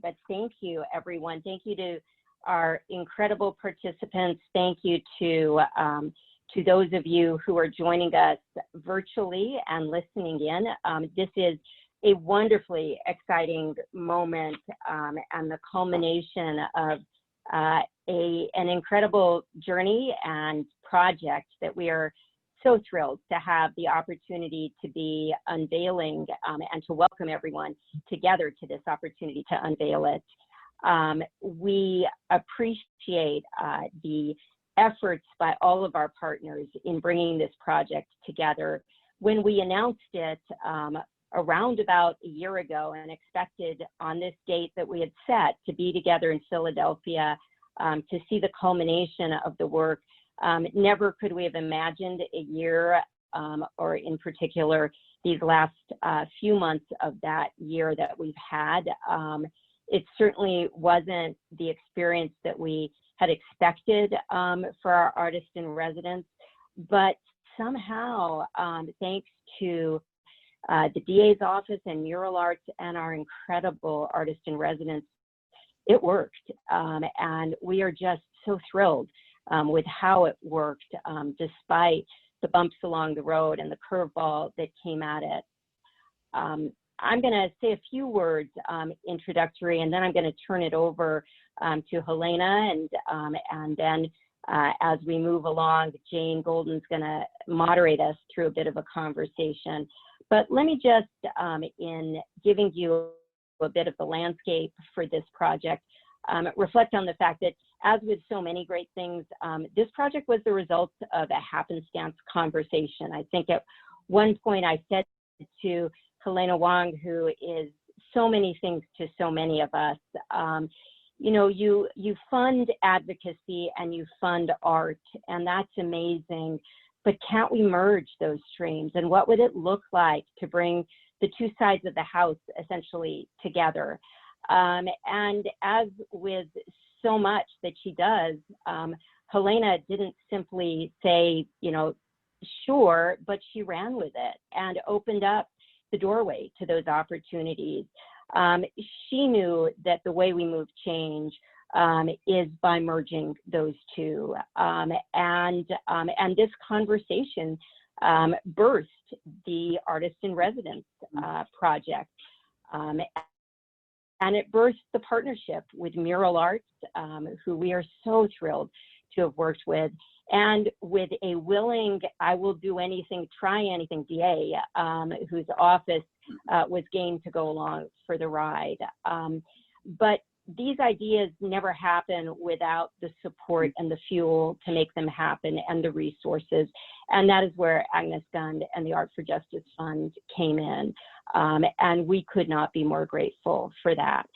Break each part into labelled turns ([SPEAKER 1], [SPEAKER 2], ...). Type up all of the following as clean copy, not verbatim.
[SPEAKER 1] but thank you, everyone. Thank you to our incredible participants. Thank you to those of you who are joining us virtually and listening in. This is a wonderfully exciting moment and the culmination of an incredible journey and project that we are so thrilled to have the opportunity to be unveiling and to welcome everyone together to this opportunity to unveil it. We appreciate the efforts by all of our partners in bringing this project together. When we announced it around about a year ago and expected on this date that we had set to be together in Philadelphia to see the culmination of the work, never could we have imagined a year or in particular these last few months of that year that we've had. It certainly wasn't the experience that we had expected for our artists in residence, but somehow, thanks to the DA's office and Mural Arts and our incredible artists in residence, it worked. And we are just so thrilled with how it worked, despite the bumps along the road and the curveball that came at it. I'm going to say a few words introductory, and then I'm going to turn it over to Helena, and then as we move along, Jane Golden's going to moderate us through a bit of a conversation. But let me just, in giving you a bit of the landscape for this project, reflect on the fact that, as with so many great things, this project was the result of a happenstance conversation. I think at one point I said to Helena Huang, who is so many things to so many of us, you know, you fund advocacy and you fund art, and that's amazing, but can't we merge those streams? And what would it look like to bring the two sides of the house essentially together? And as with so much that she does, Helena didn't simply say, you know, sure, but she ran with it and opened up the doorway to those opportunities. She knew that the way we move change is by merging those two. And this conversation birthed the Artist in Residence project. And it birthed the partnership with Mural Arts, who we are so thrilled to have worked with, and with a willing, I will do anything, try anything DA, whose office was game to go along for the ride. But these ideas never happen without the support and the fuel to make them happen and the resources. And that is where Agnes Gund and the Art for Justice Fund came in. And we could not be more grateful for that.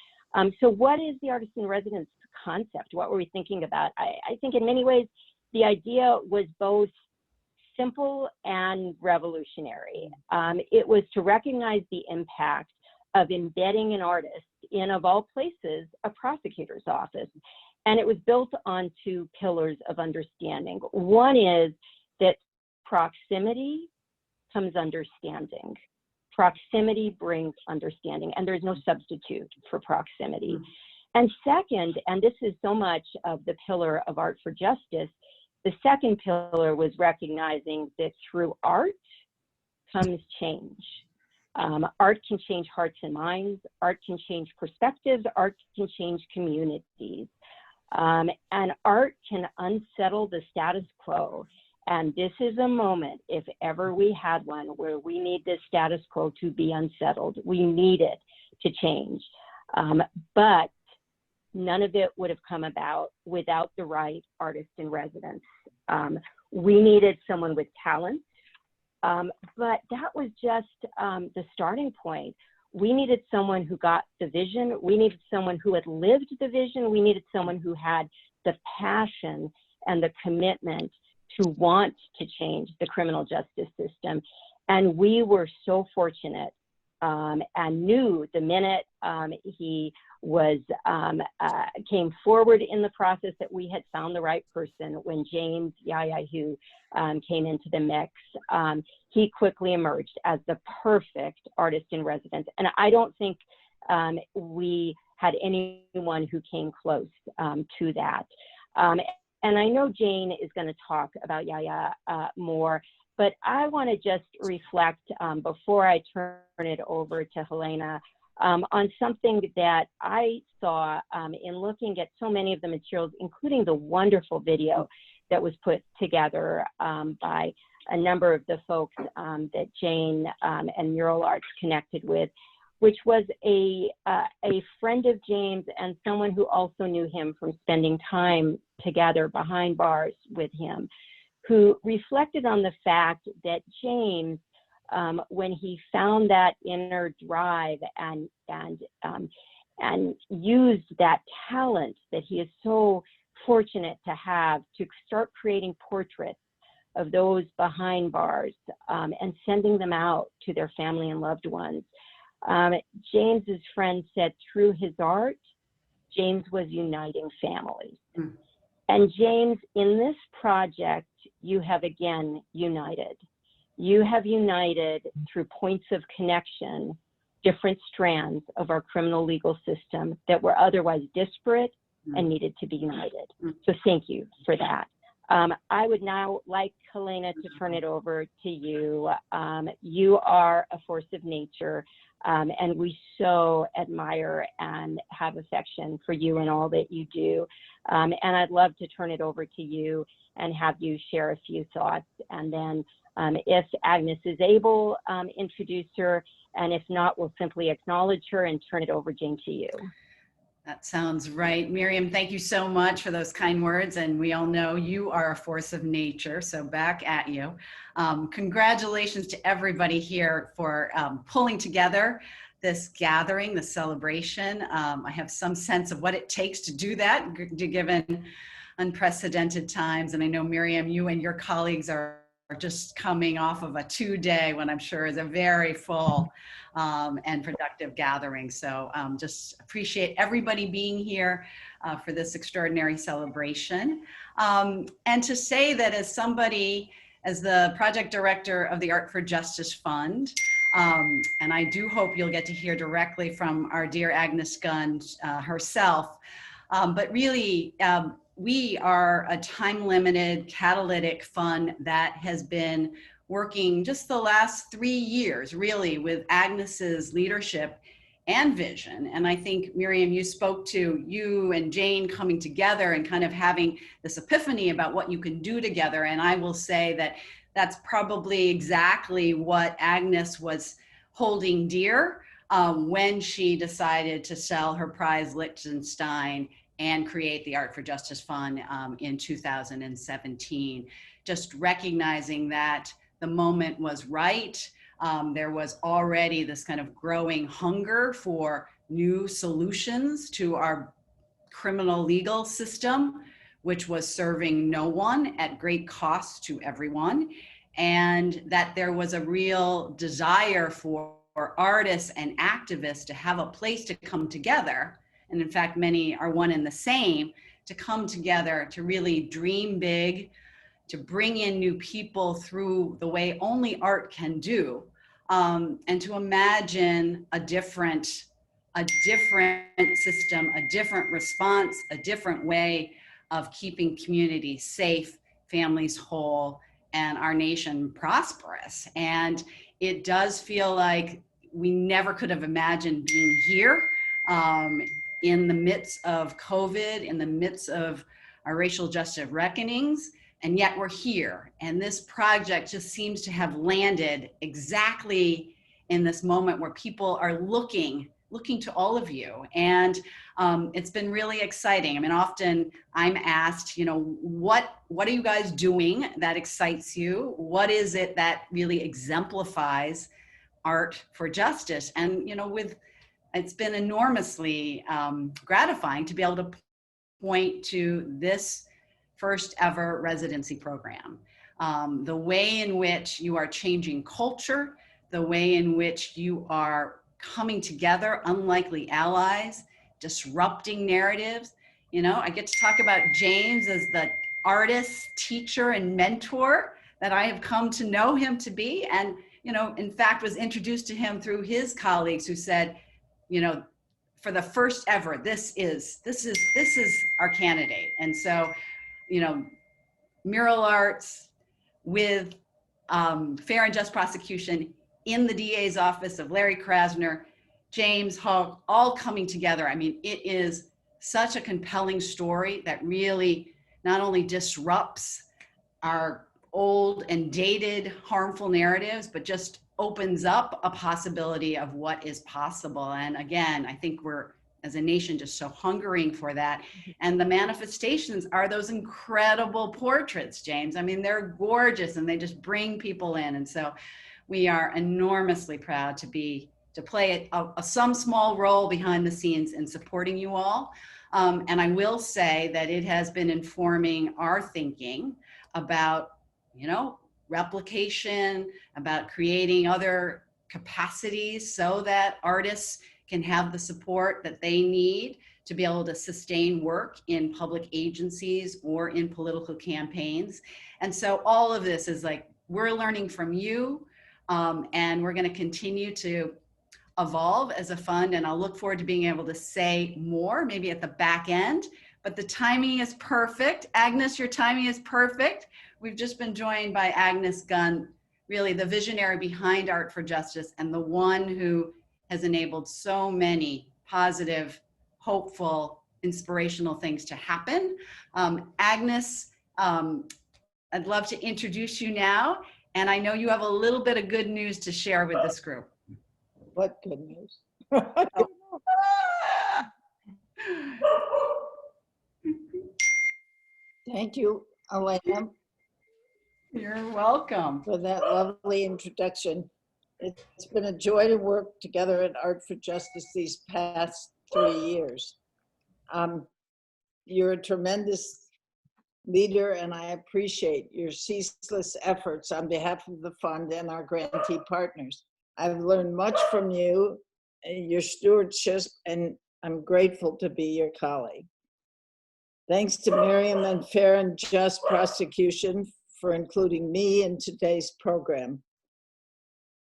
[SPEAKER 1] So what is the Artist in Residence concept? What were we thinking about? I think in many ways, the idea was both simple and revolutionary. It was to recognize the impact of embedding an artist in, of all places, a prosecutor's office. And it was built on two pillars of understanding. One is that proximity comes understanding. Proximity brings understanding, and there's no substitute for proximity. And second, and this is so much of the pillar of Art for Justice, the second pillar was recognizing that through art comes change. Art can change hearts and minds, art can change perspectives, art can change communities. And art can unsettle the status quo. And this is a moment, if ever we had one, where we need this status quo to be unsettled. We need it to change. But none of it would have come about without the right artist in residence. We needed someone with talent, but that was just the starting point. We needed someone who got the vision. We needed someone who had lived the vision. We needed someone who had the passion and the commitment to want to change the criminal justice system. And we were so fortunate and knew the minute he was came forward in the process that we had found the right person. When James Yaya Hough came into the mix, he quickly emerged as the perfect artist in residence. And I don't think we had anyone who came close to that. And I know Jane is going to talk about Yaya more, but I want to just reflect before I turn it over to Helena on something that I saw in looking at so many of the materials, including the wonderful video that was put together by a number of the folks that Jane and Mural Arts connected with, which was a friend of James and someone who also knew him from spending time together behind bars with him, who reflected on the fact that James, when he found that inner drive and used that talent that he is so fortunate to have to start creating portraits of those behind bars and sending them out to their family and loved ones. James's friend said through his art, James was uniting families. Mm. And James, in this project, you have again united. You have united through points of connection, different strands of our criminal legal system that were otherwise disparate and needed to be united. So thank you for that. I would now like Helena to turn it over to you. You are a force of nature, and we so admire and have affection for you and all that you do. And I'd love to turn it over to you and have you share a few thoughts. And then if Agnes is able, introduce her. And if not, we'll simply acknowledge her and turn it over, Jane, to you.
[SPEAKER 2] That sounds right. Miriam, thank you so much for those kind words. And we all know you are a force of nature, so back at you. Congratulations to everybody here for pulling together this gathering, this celebration. I have some sense of what it takes to do that, given unprecedented times. And I know, Miriam, you and your colleagues are just coming off of a 2-day, when I'm sure is a very full and productive gathering. So just appreciate everybody being here for this extraordinary celebration. And to say that as somebody, as the project director of the Art for Justice Fund, and I do hope you'll get to hear directly from our dear Agnes Gunn herself, but really, we are a time-limited catalytic fund that has been working just the last 3 years, really, with Agnes's leadership and vision. And I think, Miriam, you spoke to you and Jane coming together and kind of having this epiphany about what you can do together. And I will say that that's probably exactly what Agnes was holding dear when she decided to sell her prize Liechtenstein and create the Art for Justice Fund in 2017. Just recognizing that the moment was right. There was already this kind of growing hunger for new solutions to our criminal legal system, which was serving no one at great cost to everyone. And that there was a real desire for artists and activists to have a place to come together. And in fact, many are one and the same, to come together, to really dream big, to bring in new people through the way only art can do, and to imagine a different system, a different response, a different way of keeping communities safe, families whole, and our nation prosperous. And it does feel like we never could have imagined being here in the midst of COVID, in the midst of our racial justice reckonings, and yet we're here. And this project just seems to have landed exactly in this moment where people are looking to all of you. And it's been really exciting. I mean, often I'm asked, you know, what are you guys doing that excites you? What is it that really exemplifies art for justice? And, you know, it's been enormously gratifying to be able to point to this first ever residency program. The way in which you are changing culture, the way in which you are coming together, unlikely allies, disrupting narratives. You know, I get to talk about James as the artist, teacher, and mentor that I have come to know him to be. And, you know, in fact, was introduced to him through his colleagues who said, you know, for the first ever, this is our candidate. And so, you know, Mural Arts with Fair and Just Prosecution in the DA's office of Larry Krasner, James, Hough, all coming together. I mean, it is such a compelling story that really not only disrupts our old and dated harmful narratives, but just opens up a possibility of what is possible. And again, I think we're, as a nation, just so hungering for that. And the manifestations are those incredible portraits, James. I mean, they're gorgeous and they just bring people in. And so we are enormously proud to play some small role behind the scenes in supporting you all. And I will say that it has been informing our thinking about, you know, replication, about creating other capacities so that artists can have the support that they need to be able to sustain work in public agencies or in political campaigns. And so all of this is like, we're learning from you, and we're going to continue to evolve as a fund. And I'll look forward to being able to say more, maybe at the back end, but the timing is perfect. Agnes, your timing is perfect. We've just been joined by Agnes Gunn, really the visionary behind Art for Justice and the one who has enabled so many positive, hopeful, inspirational things to happen. Agnes, I'd love to introduce you now. And I know you have a little bit of good news to share with this group.
[SPEAKER 3] What good news? Thank you, Helena,
[SPEAKER 2] You're welcome.
[SPEAKER 3] for that lovely introduction. It's been a joy to work together at Art for Justice these past 3 years. You're a tremendous leader, and I appreciate your ceaseless efforts on behalf of the fund and our grantee partners. I've learned much from you, your stewardship, and I'm grateful to be your colleague. Thanks to Miriam and Fair and Just Prosecution for including me in today's program.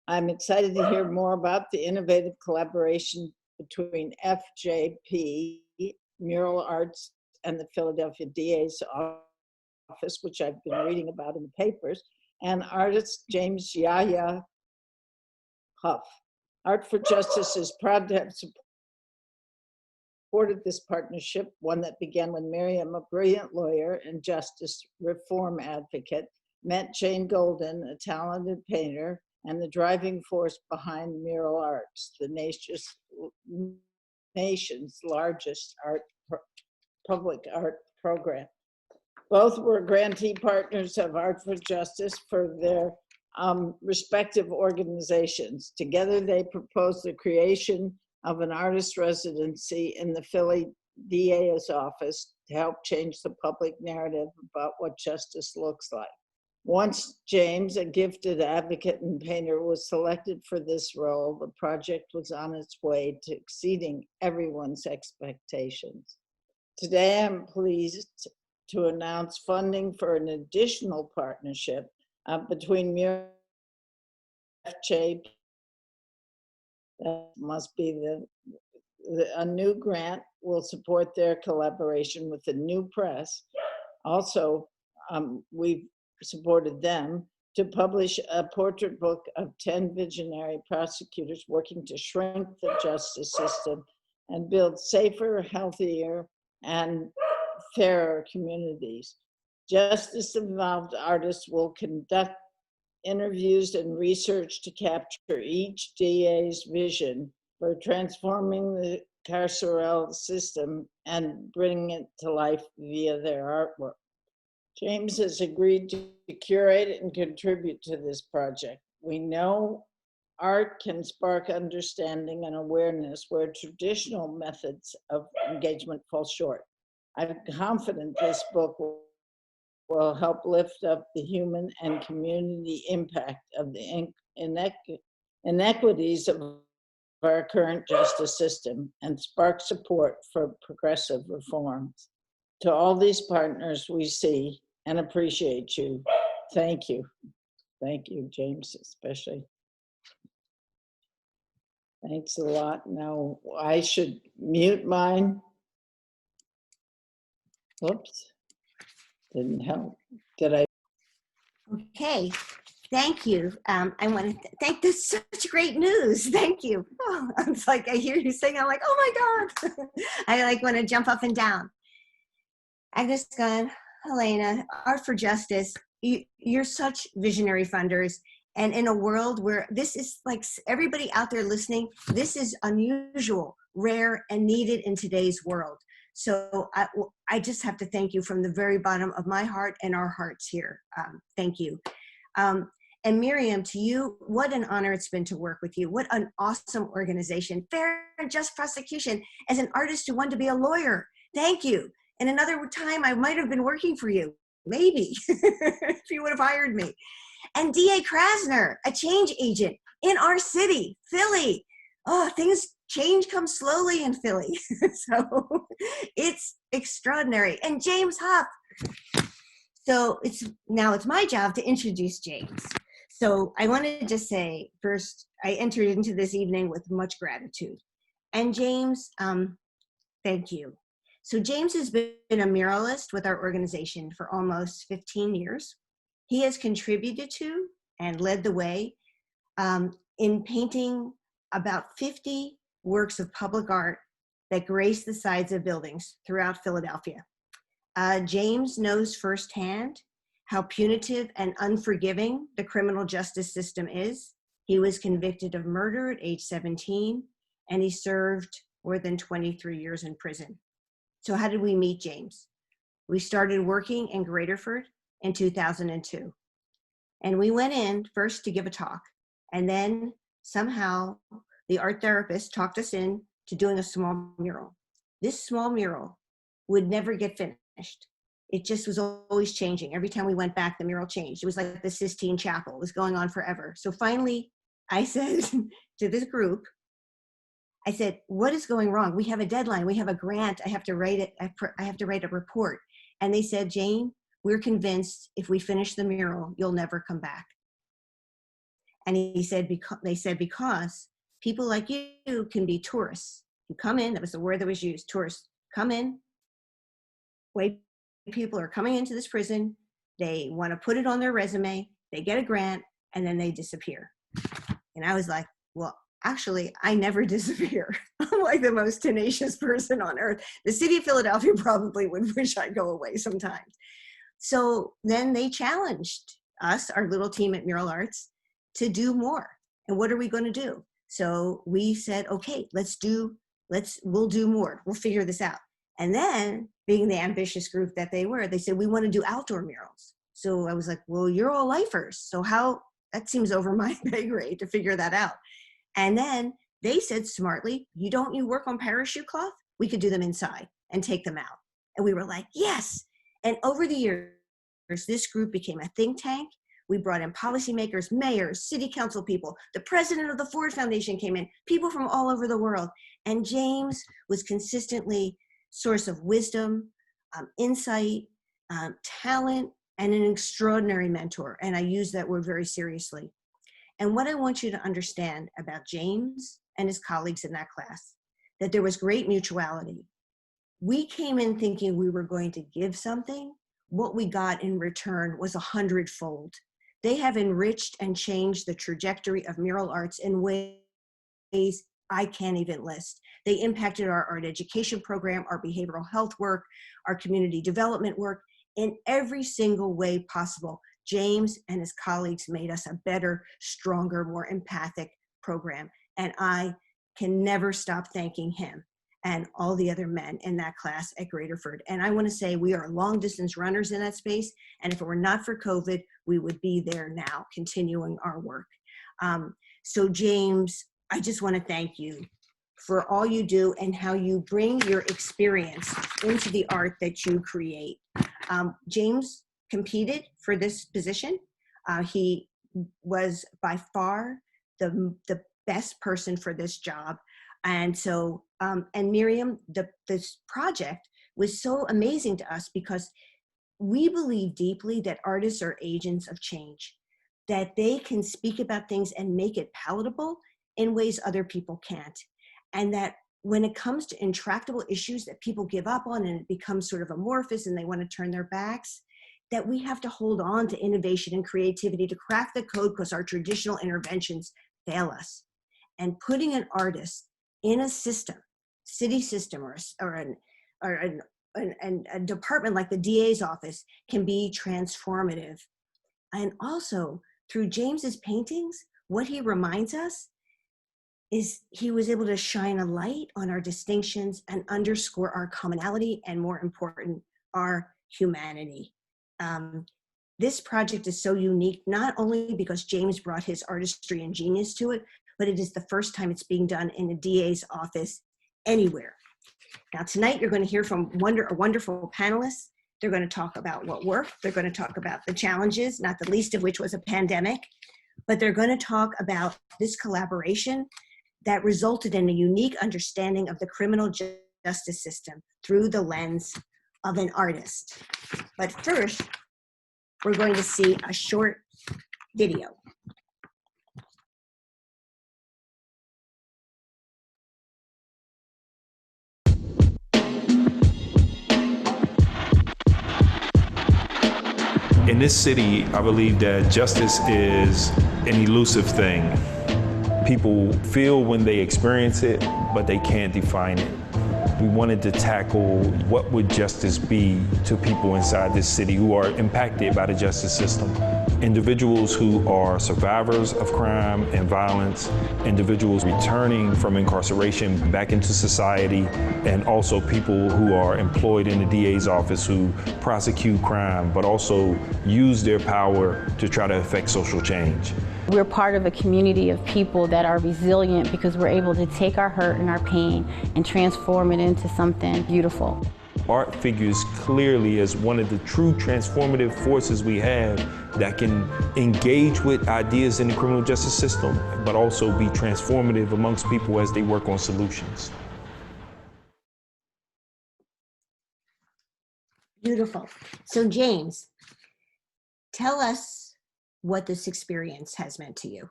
[SPEAKER 3] I'm excited to hear more about the innovative collaboration between FJP, Mural Arts, and the Philadelphia DA's office, which I've been reading about in the papers, and artist James Yaya Hough. Art for Justice is proud to have supported this partnership, one that began when Miriam, a brilliant lawyer and justice reform advocate, met Jane Golden, a talented painter, and the driving force behind Mural Arts, the nation's largest public art program. Both were grantee partners of Art for Justice for their respective organizations. Together, they proposed the creation of an artist residency in the Philly DA's office to help change the public narrative about what justice looks like. Once James, a gifted advocate and painter, was selected for this role, the project was on its way to exceeding everyone's expectations. Today, I'm pleased to announce funding for an additional partnership between Miriam and FJP. That must be a new grant will support their collaboration with the New Press. Also, we've supported them to publish a portrait book of 10 visionary prosecutors working to shrink the justice system and build safer, healthier, and fairer communities. Justice-involved artists will conduct interviews and research to capture each DA's vision for transforming the carceral system and bringing it to life via their artwork. James has agreed to curate and contribute to this project. We know art can spark understanding and awareness where traditional methods of engagement fall short. I'm confident this book will help lift up the human and community impact of the inequities of our current justice system and spark support for progressive reforms. To all these partners we see and appreciate you, thank you. Thank you, James, especially. Thanks a lot. Now, I should mute mine. Whoops, didn't help. Did I?
[SPEAKER 4] Okay, thank you. I want to thank this such great news. Thank you. Oh, it's like I hear you sing. I'm like, oh my God. I like want to jump up and down. Agnes Gunn, Helena, Art for Justice. You're such visionary funders. And in a world where this is like everybody out there listening, this is unusual, rare, and needed in today's world. So I just have to thank you from the very bottom of my heart and our hearts here. Thank you. And Miriam, to you, what an honor it's been to work with you. What an awesome organization. Fair and Just Prosecution. As an artist who wanted to be a lawyer, thank you. And another time I might have been working for you, maybe, if you would have hired me. And DA Krasner, a change agent in our city, Philly. Oh, change comes slowly in Philly. So it's extraordinary. And James Hough. So now it's my job to introduce James. So I wanted to just say, first, I entered into this evening with much gratitude. And James, thank you. So James has been a muralist with our organization for almost 15 years. He has contributed to and led the way in painting about 50 works of public art that grace the sides of buildings throughout Philadelphia. James knows firsthand how punitive and unforgiving the criminal justice system is. He was convicted of murder at age 17, and he served more than 23 years in prison. So how did we meet James? We started working in Graterford in 2002. And we went in first to give a talk, and then somehow the art therapist talked us in to doing a small mural. This small mural would never get finished. It just was always changing. Every time we went back, the mural changed. It was like the Sistine Chapel. It was going on forever. So finally, I said to this group, I said, what is going wrong? We have a deadline. We have a grant. I have to write it. I have to write a report. And they said, Jane, we're convinced if we finish the mural, you'll never come back. And they said, because people like you can be tourists. You come in, that was the word that was used, tourists come in, white people are coming into this prison, they want to put it on their resume, they get a grant, and then they disappear. And I was like, well, actually, I never disappear. I'm like the most tenacious person on earth. The city of Philadelphia probably would wish I'd go away sometimes. So then they challenged us, our little team at Mural Arts, to do more. And what are we going to do? So we said, okay, we'll do more. We'll figure this out. And then, being the ambitious group that they were, they said, we want to do outdoor murals. So I was like, well, you're all lifers. So that seems over my pay grade to figure that out. And then they said smartly, you work on parachute cloth? We could do them inside and take them out. And we were like, yes. And over the years, this group became a think tank. We brought in policymakers, mayors, city council people. The president of the Ford Foundation came in, people from all over the world. And James was consistently source of wisdom, insight, talent, and an extraordinary mentor. And I use that word very seriously. And what I want you to understand about James and his colleagues in that class, that there was great mutuality. We came in thinking we were going to give something. What we got in return was 100-fold. They have enriched and changed the trajectory of mural arts in ways I can't even list. They impacted our art education program, our behavioral health work, our community development work in every single way possible. James and his colleagues made us a better, stronger, more empathic program. And I can never stop thanking him and all the other men in that class at Graterford. And I want to say we are long distance runners in that space. And if it were not for COVID, we would be there now, continuing our work. So James, I just want to thank you for all you do and how you bring your experience into the art that you create. James competed for this position. He was by far the best person for this job. And so, and Miriam, this project was so amazing to us because we believe deeply that artists are agents of change, that they can speak about things and make it palatable in ways other people can't. And that when it comes to intractable issues that people give up on and it becomes sort of amorphous and they want to turn their backs, that we have to hold on to innovation and creativity to crack the code because our traditional interventions fail us. And putting an artist in a system, city system, or a department like the DA's office can be transformative. And also, through James's paintings, what he reminds us is he was able to shine a light on our distinctions and underscore our commonality and, more important, our humanity. This project is so unique, not only because James brought his artistry and genius to it, but it is the first time it's being done in a DA's office anywhere. Now tonight you're going to hear from a wonderful panelists. They're going to talk about what worked. They're going to talk about the challenges, not the least of which was a pandemic, but they're going to talk about this collaboration that resulted in a unique understanding of the criminal justice system through the lens of an artist. But first, we're going to see a short video.
[SPEAKER 5] In this city, I believe that justice is an elusive thing. People feel when they experience it, but they can't define it. We wanted to tackle what would justice be to people inside this city who are impacted by the justice system. Individuals who are survivors of crime and violence, individuals returning from incarceration back into society, and also people who are employed in the DA's office who prosecute crime, but also use their power to try to affect social change.
[SPEAKER 6] We're part of a community of people that are resilient because we're able to take our hurt and our pain and transform it into something beautiful.
[SPEAKER 5] Art figures clearly as one of the true transformative forces we have that can engage with ideas in the criminal justice system, but also be transformative amongst people as they work on solutions.
[SPEAKER 4] Beautiful. So James, tell us what this experience has meant to you.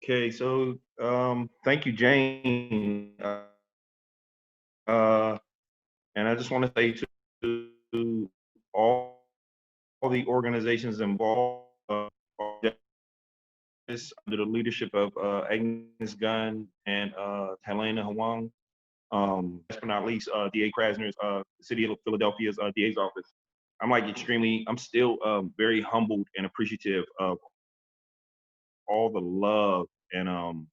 [SPEAKER 5] Okay, so thank you, Jane. And I just want to say to all the organizations involved, under the leadership of Agnes Gunn and Helena, Huang, last but not least, DA Krasner's City of Philadelphia's DA's office. I'm still very humbled and appreciative of all the love and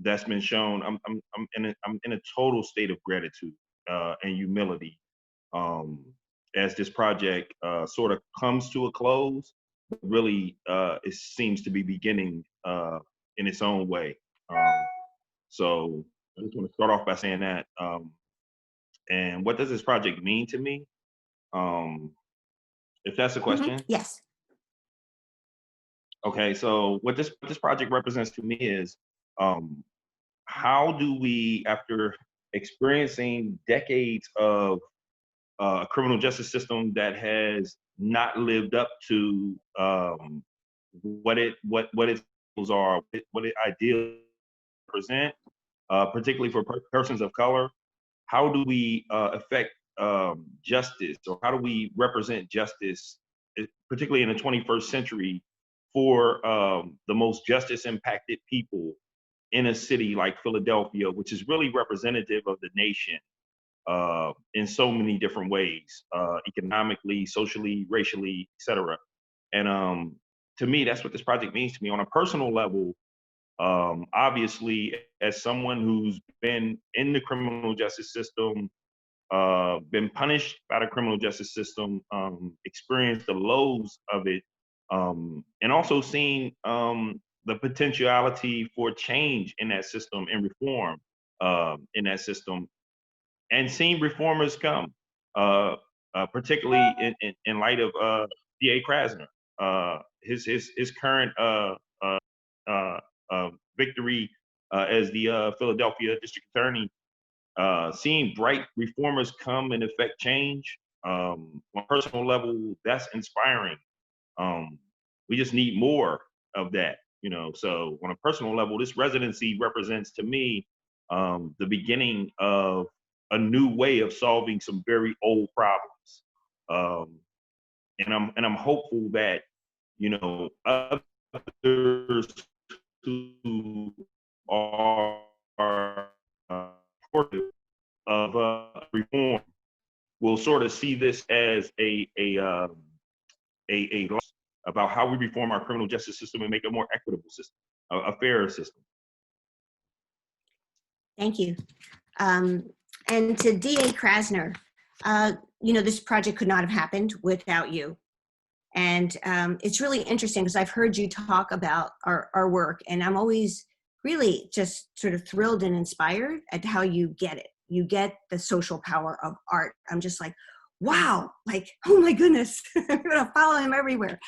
[SPEAKER 5] that's been shown. I'm in a total state of gratitude and humility as this project sort of comes to a close. But really, it seems to be beginning in its own way. So I just want to start off by saying that. And what does this project mean to me? If that's the question.
[SPEAKER 4] Mm-hmm. Yes.
[SPEAKER 5] Okay, so what this project represents to me is how do we, after experiencing decades of a criminal justice system that has not lived up to what its goals are, what it ideally represent, particularly for persons of color, how do we affect justice, or how do we represent justice, particularly in the 21st century, for the most justice impacted people in a city like Philadelphia, which is really representative of the nation in so many different ways, economically, socially, racially, etc. And to me, that's what this project means to me on a personal level. Obviously, as someone who's been in the criminal justice system, been punished by the criminal justice system, experienced the lows of it, and also seen the potentiality for change in that system and reform in that system, and seen reformers come, particularly in light of D.A. Krasner, his current victory as the Philadelphia District Attorney. Seeing bright reformers come and affect change on a personal level, that's inspiring. We just need more of that, you know. So on a personal level, this residency represents to me the beginning of a new way of solving some very old problems. And I'm hopeful that, you know, others who are supportive of reform will sort of see this as a loss about how we reform our criminal justice system and make a more equitable system, a fairer system.
[SPEAKER 4] Thank you. And to DA Krasner, you know, this project could not have happened without you. And it's really interesting because I've heard you talk about our work, and I'm always really just sort of thrilled and inspired at how you get it. You get the social power of art. I'm just like, wow, like, oh my goodness, I'm gonna follow him everywhere.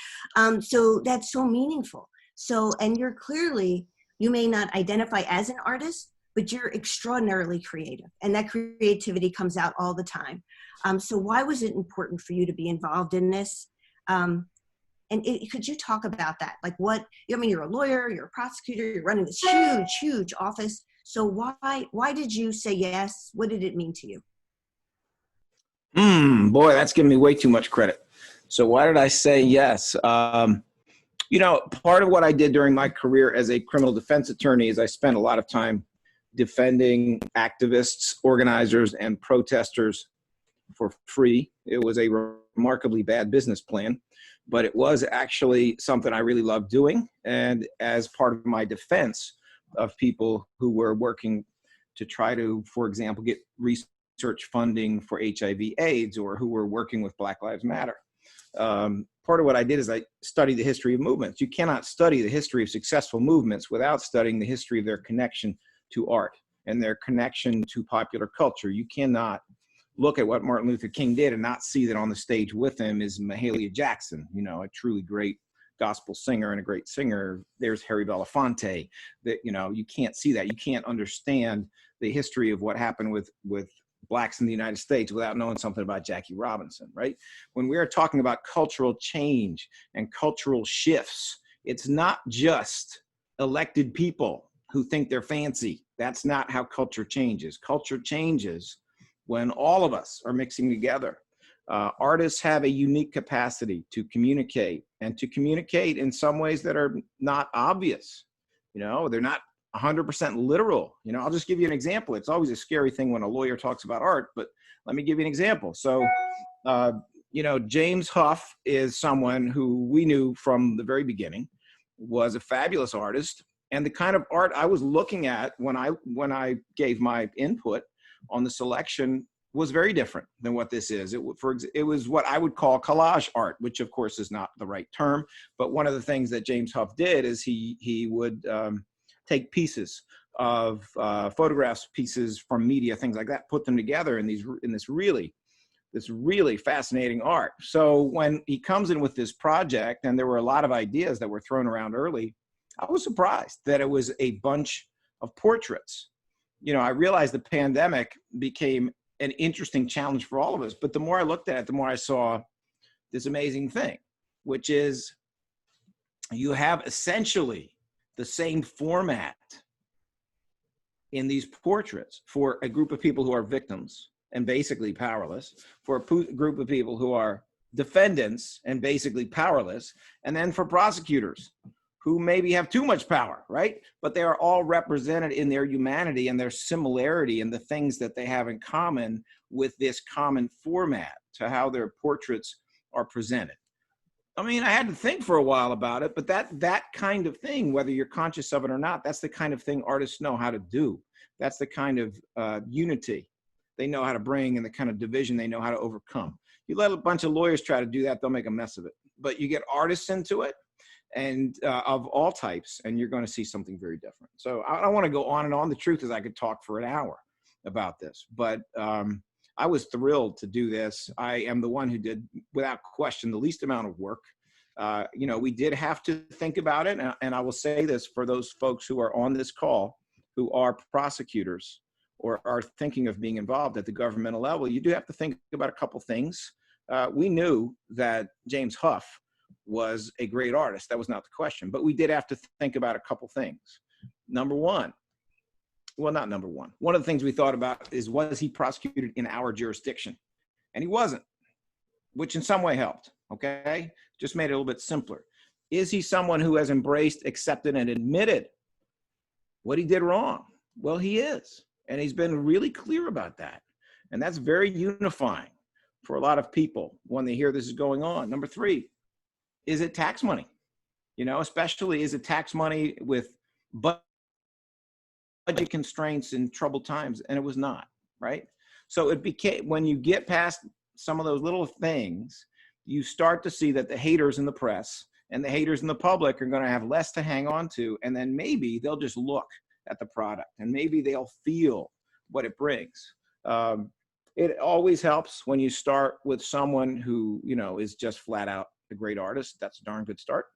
[SPEAKER 4] So that's so meaningful. So, and you're clearly, you may not identify as an artist, but you're extraordinarily creative, and that creativity comes out all the time. So why was it important for you to be involved in this? Could you talk about that? Like what, I mean, you're a lawyer, you're a prosecutor, you're running this huge, huge office. So why did you say yes? What did it mean to you?
[SPEAKER 7] Boy, that's giving me way too much credit. So why did I say yes? You know, part of what I did during my career as a criminal defense attorney is I spent a lot of time defending activists, organizers, and protesters for free. It was a remarkably bad business plan, but it was actually something I really loved doing. And as part of my defense of people who were working to try to, for example, get research funding for HIV/AIDS, or who were working with Black Lives Matter. Part of what I did is I studied the history of movements. You cannot study the history of successful movements without studying the history of their connection to art and their connection to popular culture. You cannot look at what Martin Luther King did and not see that on the stage with him is Mahalia Jackson, you know, a truly great gospel singer and a great singer. There's Harry Belafonte. That, you know, you can't see that. You can't understand the history of what happened with Blacks in the United States without knowing something about Jackie Robinson, right? When we're talking about cultural change and cultural shifts, it's not just elected people who think they're fancy. That's not how culture changes. Culture changes when all of us are mixing together. Artists have a unique capacity to communicate, and to communicate in some ways that are not obvious. You know, they're not 100% literal. You know, I'll just give you an example. It's always a scary thing when a lawyer talks about art, but let me give you an example. So, you know, James Hough is someone who we knew from the very beginning, was a fabulous artist. And the kind of art I was looking at when I gave my input on the selection was very different than what this is. It was what I would call collage art, which of course is not the right term. But one of the things that James Hough did is he would take pieces of photographs, pieces from media, things like that, put them together in this really fascinating art. So when he comes in with this project, and there were a lot of ideas that were thrown around early, I was surprised that it was a bunch of portraits. You know, I realized the pandemic became an interesting challenge for all of us, but the more I looked at it, the more I saw this amazing thing, which is you have essentially the same format in these portraits for a group of people who are victims and basically powerless, for a group of people who are defendants and basically powerless, and then for prosecutors who maybe have too much power, right? But they are all represented in their humanity and their similarity and the things that they have in common with this common format to how their portraits are presented. I mean, I had to think for a while about it, but that kind of thing, whether you're conscious of it or not, that's the kind of thing artists know how to do. That's the kind of unity they know how to bring and the kind of division they know how to overcome. You let a bunch of lawyers try to do that, they'll make a mess of it. But you get artists into it, and of all types, and you're going to see something very different. So I don't want to go on and on. The truth is I could talk for an hour about this, but I was thrilled to do this. I am the one who did, without question, the least amount of work. You know, we did have to think about it, and I will say this for those folks who are on this call who are prosecutors or are thinking of being involved at the governmental level, you do have to think about a couple things. We knew that James Hough was a great artist. That was not the question. But we did have to think about a couple things. Number one, well, not number one. One of the things we thought about is, was he prosecuted in our jurisdiction? And he wasn't, which in some way helped, okay? Just made it a little bit simpler. Is he someone who has embraced, accepted, and admitted what he did wrong? Well, he is. And he's been really clear about that. And that's very unifying for a lot of people when they hear this is going on. Number three, is it tax money? You know, especially is it tax money with budget constraints in troubled times? And it was not, right? So it became, when you get past some of those little things, you start to see that the haters in the press and the haters in the public are going to have less to hang on to. And then maybe they'll just look at the product and maybe they'll feel what it brings. It always helps when you start with someone who, you know, is just flat out a great artist. That's a darn good start.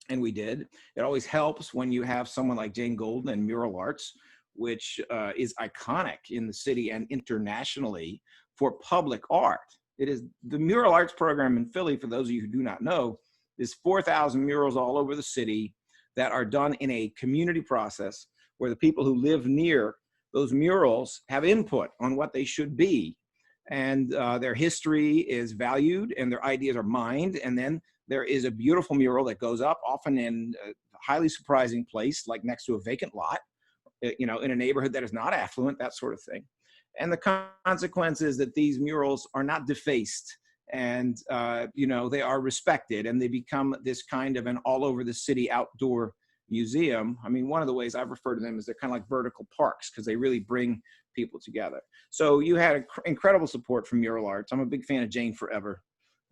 [SPEAKER 7] And we did. It always helps when you have someone like Jane Golden and Mural Arts, which is iconic in the city and internationally for public art. It is the Mural Arts program in Philly, for those of you who do not know, is 4,000 murals all over the city that are done in a community process where the people who live near those murals have input on what they should be. And their history is valued and their ideas are mined. And then there is a beautiful mural that goes up, often in a highly surprising place, like next to a vacant lot, you know, in a neighborhood that is not affluent, that sort of thing. And the consequence is that these murals are not defaced and, you know, they are respected and they become this kind of an all over the city outdoor museum. I mean, one of the ways I've referred to them is they're kind of like vertical parks because they really bring people together. So you had incredible support from Mural Arts. I'm a big fan of Jane forever.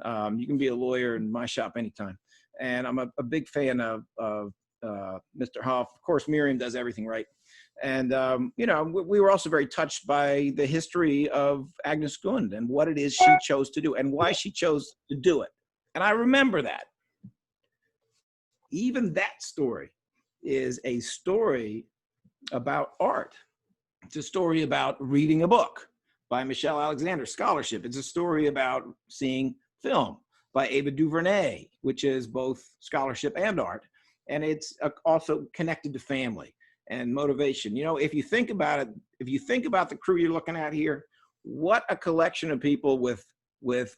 [SPEAKER 7] You can be a lawyer in my shop anytime. And I'm a big fan of Mr. Hough. Of course, Miriam does everything right. And, you know, we were also very touched by the history of Agnes Gund and what it is she chose to do and why she chose to do it. And I remember that. Even that story is a story about art. It's a story about reading a book by Michelle Alexander, scholarship. It's a story about seeing film by Ava DuVernay, which is both scholarship and art. And it's also connected to family and motivation. You know, if you think about it, if you think about the crew you're looking at here, what a collection of people with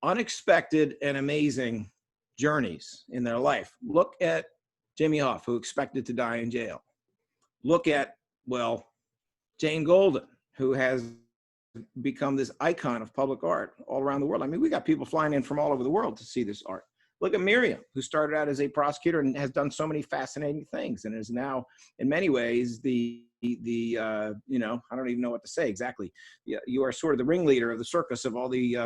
[SPEAKER 7] unexpected and amazing journeys in their life. Look at Jimmy Hough, who expected to die in jail. Look at, well, Jane Golden, who has become this icon of public art all around the world. I mean, we got people flying in from all over the world to see this art. Look at Miriam, who started out as a prosecutor and has done so many fascinating things and is now, in many ways, the you know, I don't even know what to say exactly. You are sort of the ringleader of the circus of all the,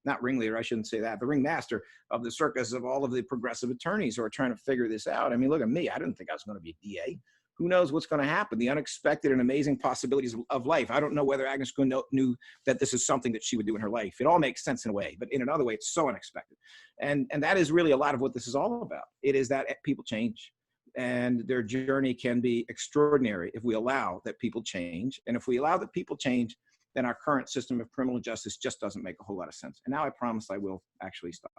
[SPEAKER 7] not ringleader, I shouldn't say that, the ringmaster of the circus of all of the progressive attorneys who are trying to figure this out. I mean, look at me. I didn't think I was going to be a DA. Who knows what's going to happen? The unexpected and amazing possibilities of life. I don't know whether Agnes Gund knew that this is something that she would do in her life. It all makes sense in a way, but in another way, it's so unexpected. And that is really a lot of what this is all about. It is that people change and their journey can be extraordinary if we allow that people change. And if we allow that people change, then our current system of criminal justice just doesn't make a whole lot of sense. And now I promise I will actually stop.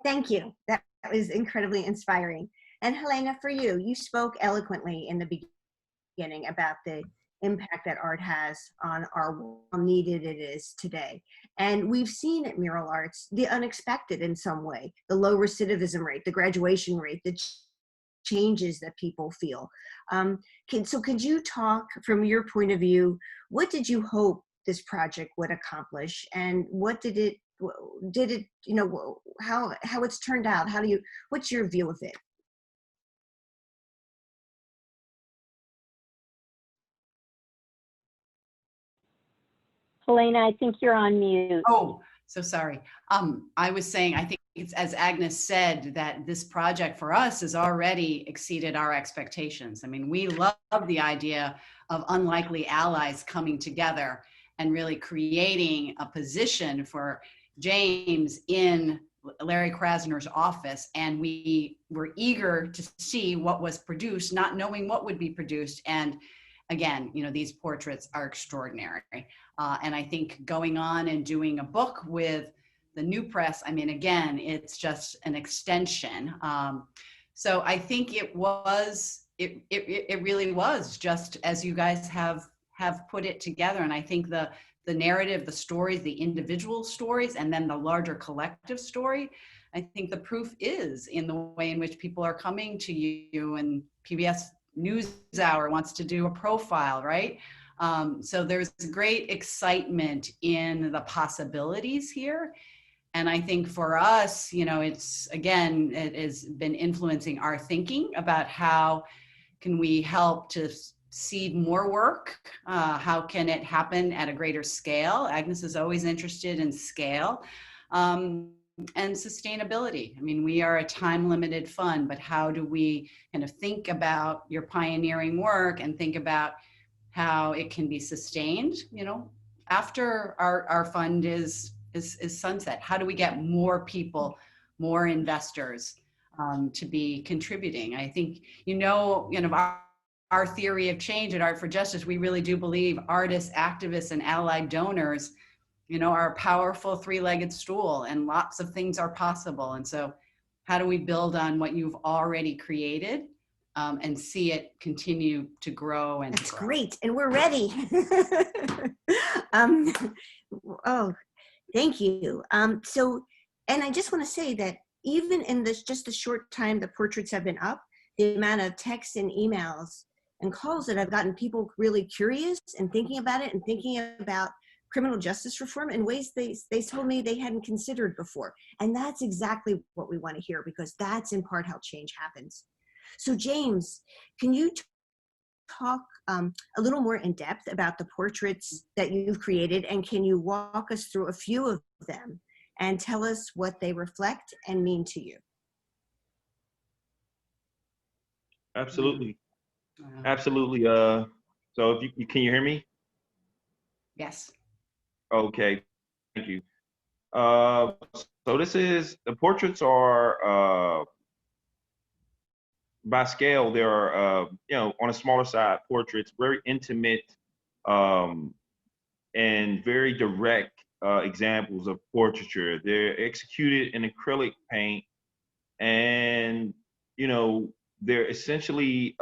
[SPEAKER 4] Thank you. That was incredibly inspiring. And Helena, for you, you spoke eloquently in the beginning about the impact that art has on how needed it is today. And we've seen at Mural Arts the unexpected in some way, the low recidivism rate, the graduation rate, the changes that people feel. So could you talk from your point of view, what did you hope this project would accomplish and what did it, you know, how it's turned out? What's your view of it?
[SPEAKER 1] Helena, I think you're on mute.
[SPEAKER 2] Oh, so sorry. I was saying, I think it's, as Agnes said, that this project for us has already exceeded our expectations. I mean, we love the idea of unlikely allies coming together and really creating a position for James in Larry Krasner's office. And we were eager to see what was produced, not knowing what would be produced. And again, you know, these portraits are extraordinary. And I think going on and doing a book with the new press, I mean, again, it's just an extension. So I think it really was just as you guys have put it together. And I think the narrative, the stories, the individual stories, and then the larger collective story, I think the proof is in the way in which people are coming to you, and PBS NewsHour wants to do a profile, right? So there's great excitement in the possibilities here. And I think for us, you know, it's, again, it has been influencing our thinking about how can we help to seed more work? How can it happen at a greater scale? Agnes is always interested in scale and sustainability. I mean, we are a time-limited fund, but how do we kind of think about your pioneering work and think about how it can be sustained, you know, after our fund is sunset? How do we get more people, more investors to be contributing? I think, you know, our theory of change at Art for Justice, we really do believe artists, activists, and allied donors, you know, are a powerful three-legged stool, and lots of things are possible. And so how do we build on what you've already created and see it continue to grow and
[SPEAKER 4] That's
[SPEAKER 2] grow?
[SPEAKER 4] great, and we're ready. Oh, thank you. So, and I just want to say that even in this just a short time the portraits have been up, the amount of texts and emails and calls that I've gotten, people really curious and thinking about it and thinking about criminal justice reform in ways they told me they hadn't considered before. And that's exactly what we want to hear, because that's in part how change happens. So James, can you talk a little more in depth about the portraits that you've created, and can you walk us through a few of them and tell us what they reflect and mean to you?
[SPEAKER 5] Absolutely.
[SPEAKER 2] Wow.
[SPEAKER 5] Absolutely. So if you can you hear me?
[SPEAKER 2] Yes.
[SPEAKER 5] Okay, thank you. So the portraits are by scale, they are you know, on a smaller side portraits, very intimate and very direct examples of portraiture. They're executed in acrylic paint, and you know, they're essentially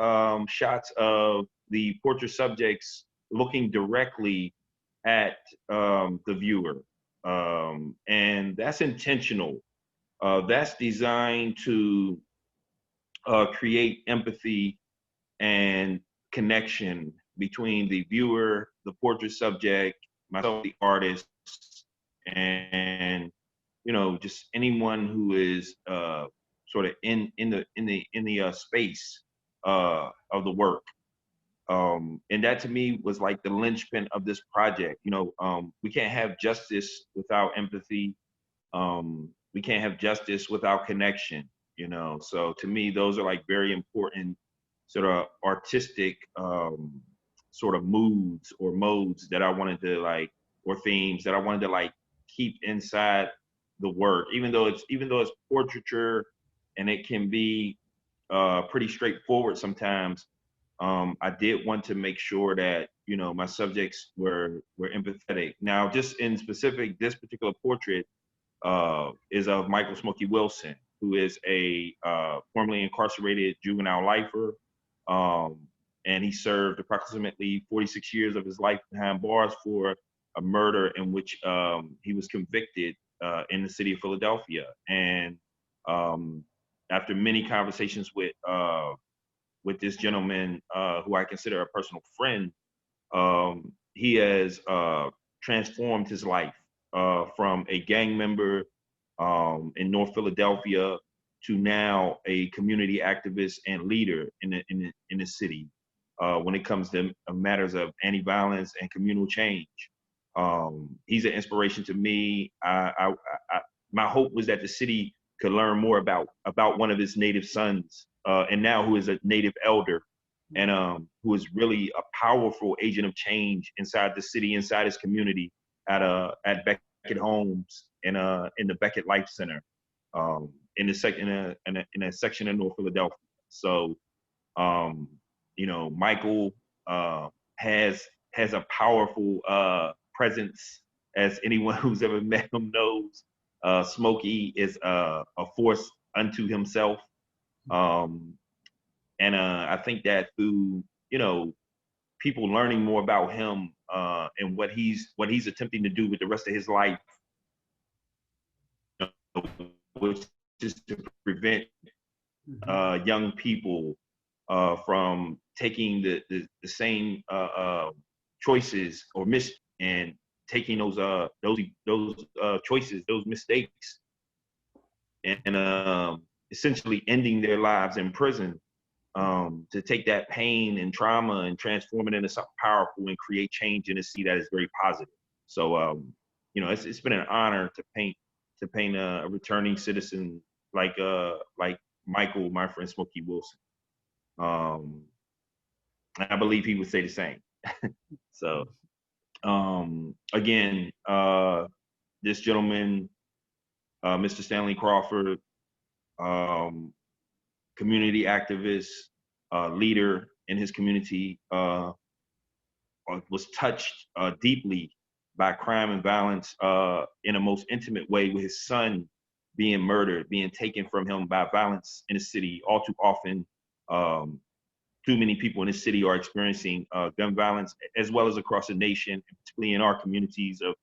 [SPEAKER 5] shots of the portrait subjects looking directly at the viewer, and that's intentional. That's designed to create empathy and connection between the viewer, the portrait subject, myself, the artist, and you know, just anyone who is sort of in the space of the work. And that to me was like the linchpin of this project. You know, we can't have justice without empathy. We can't have justice without connection. You know, so to me, those are like very important sort of artistic sort of moods or modes that I wanted to like, or themes that I wanted to like keep inside the work, even though it's portraiture and it can be pretty straightforward sometimes. I did want to make sure that, you know, my subjects were empathetic. Now, just in specific, this particular portrait is of Michael Smokey Wilson, who is a formerly incarcerated juvenile lifer. And he served approximately 46 years of his life behind bars for a murder in which he was convicted in the city of Philadelphia. And after many conversations with this gentleman, who I consider a personal friend, he has transformed his life from a gang member in North Philadelphia to now a community activist and leader in the city when it comes to matters of anti-violence and communal change. He's an inspiration to me. My hope was that the city could learn more about one of his native sons, and now who is a native elder, and who is really a powerful agent of change inside the city, inside his community, at Beckett Homes in the Beckett Life Center, in a section of North Philadelphia. So, you know, Michael has a powerful presence, as anyone who's ever met him knows. Smokey is a force unto himself. And I think that through, people learning more about him and what he's attempting to do with the rest of his life, which is to prevent young people from taking the same choices or and taking those choices, those mistakes, and essentially ending their lives in prison, to take that pain and trauma and transform it into something powerful and create change in a city that is very positive. So, it's been an honor to paint a returning citizen like Michael, my friend Smokey Wilson. I believe he would say the same. So, again, this gentleman, Mr. Stanley Crawford, community activist, leader in his community, was touched deeply by crime and violence in a most intimate way, with his son being murdered, being taken from him by violence in the city. All too often, too many people in this city are experiencing gun violence, as well as across the nation, particularly in our communities of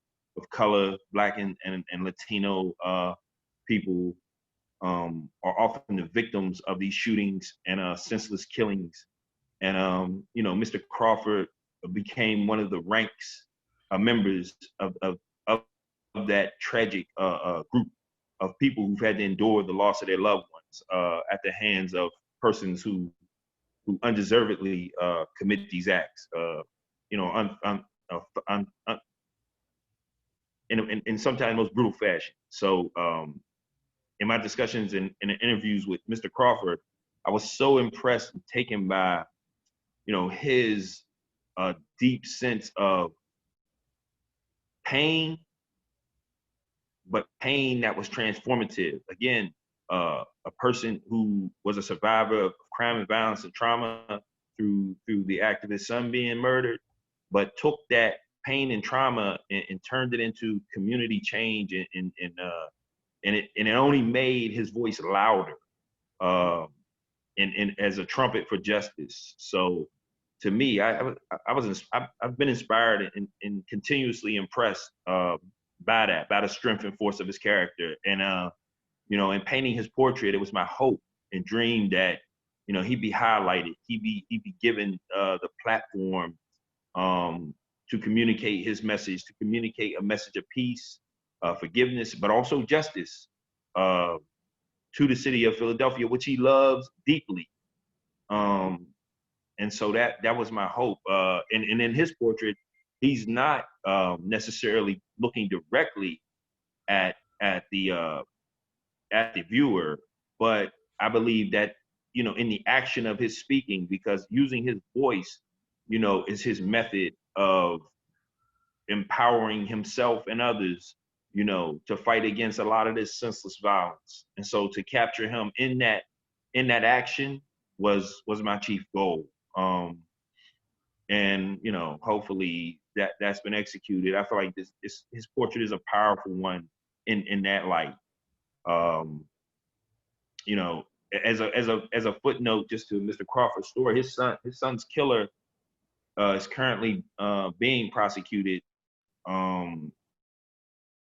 [SPEAKER 5] color, Black and Latino people. Are often the victims of these shootings and senseless killings. And, Mr. Crawford became one of the ranks members of that tragic group of people who've had to endure the loss of their loved ones at the hands of persons who undeservedly commit these acts, in sometimes most brutal fashion. So, in my discussions and interviews with Mr. Crawford, I was so impressed and taken by, his deep sense of pain, but pain that was transformative. Again, a person who was a survivor of crime and violence and trauma through the act of his son being murdered, but took that pain and trauma and turned it into community change and it only made his voice louder, and as a trumpet for justice. So, to me, I've been inspired and continuously impressed by the strength and force of his character. And in painting his portrait, it was my hope and dream that he'd be highlighted, he'd be given the platform to communicate his message, to communicate a message of peace, forgiveness, but also justice to the city of Philadelphia, which he loves deeply. And so that was my hope. And in his portrait, he's not necessarily looking directly at the viewer, but I believe that in the action of his speaking, because using his voice, is his method of empowering himself and others, to fight against a lot of this senseless violence. And so to capture him in that action was my chief goal. And hopefully that's been executed. I feel like his portrait is a powerful one in that light. As a footnote, just to Mr. Crawford's story, his son's killer is currently being prosecuted.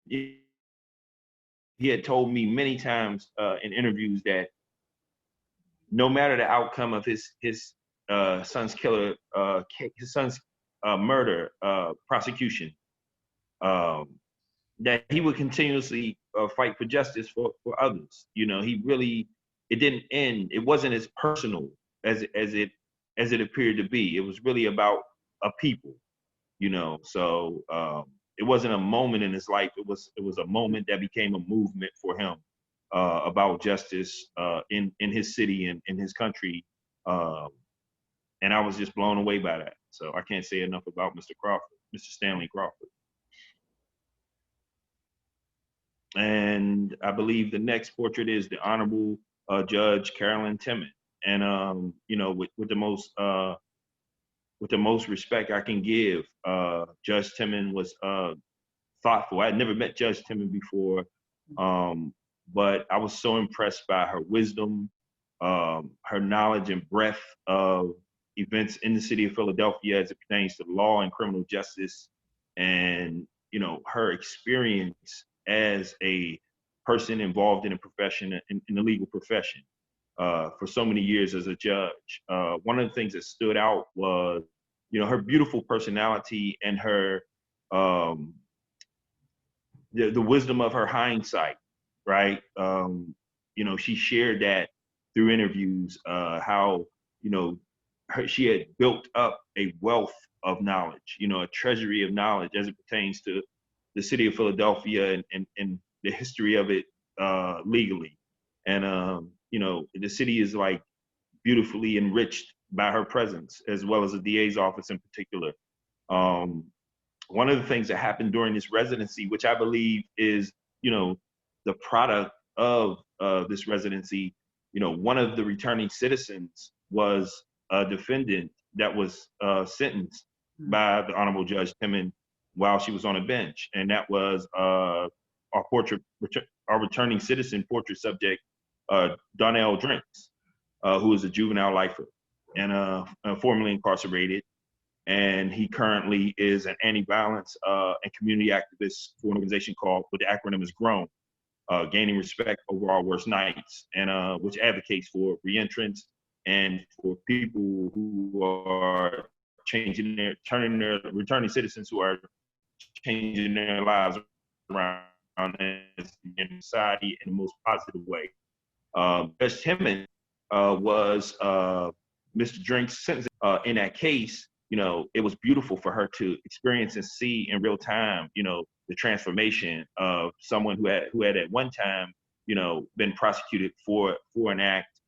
[SPEAKER 5] He had told me many times in interviews that no matter the outcome of his son's killer, his son's murder prosecution, that he would continuously fight for justice for others. It didn't end. It wasn't as personal as it appeared to be. It was really about a people. So it wasn't a moment in his life. It was a moment that became a movement for him about justice in his city and in his country. And I was just blown away by that. So I can't say enough about Mr. Crawford, Mr. Stanley Crawford. And I believe the next portrait is the Honorable Judge Carolyn Timmon. And with the most respect I can give, Judge Timmon was thoughtful. I had never met Judge Timmon before, But I was so impressed by her wisdom, her knowledge and breadth of events in the city of Philadelphia as it pertains to law and criminal justice, and her experience as a person involved in a profession, in the legal profession, for so many years as a judge. One of the things that stood out was, her beautiful personality and her the wisdom of her hindsight, right? She shared that through interviews, how she had built up a wealth of knowledge, a treasury of knowledge as it pertains to the city of Philadelphia and the history of it legally. And the city is like beautifully enriched by her presence, as well as the DA's office in particular. One of the things that happened during this residency, which I believe is, the product of this residency, one of the returning citizens was a defendant that was sentenced by the Honorable Judge Timmon while she was on a bench. And that was our returning citizen portrait subject, Donnell Drinks, who is a juvenile lifer and formerly incarcerated. And he currently is an anti-violence and community activist for an organization called, what the acronym is GROWN, Gaining Respect Over Our Worst Nights, and which advocates for reentrants and for people who are returning citizens who are changing their lives around in society in the most positive way. Judge Timmon was Mr. Drink's sentence in that case. It was beautiful for her to experience and see in real time, the transformation of someone who had at one time, been prosecuted for an act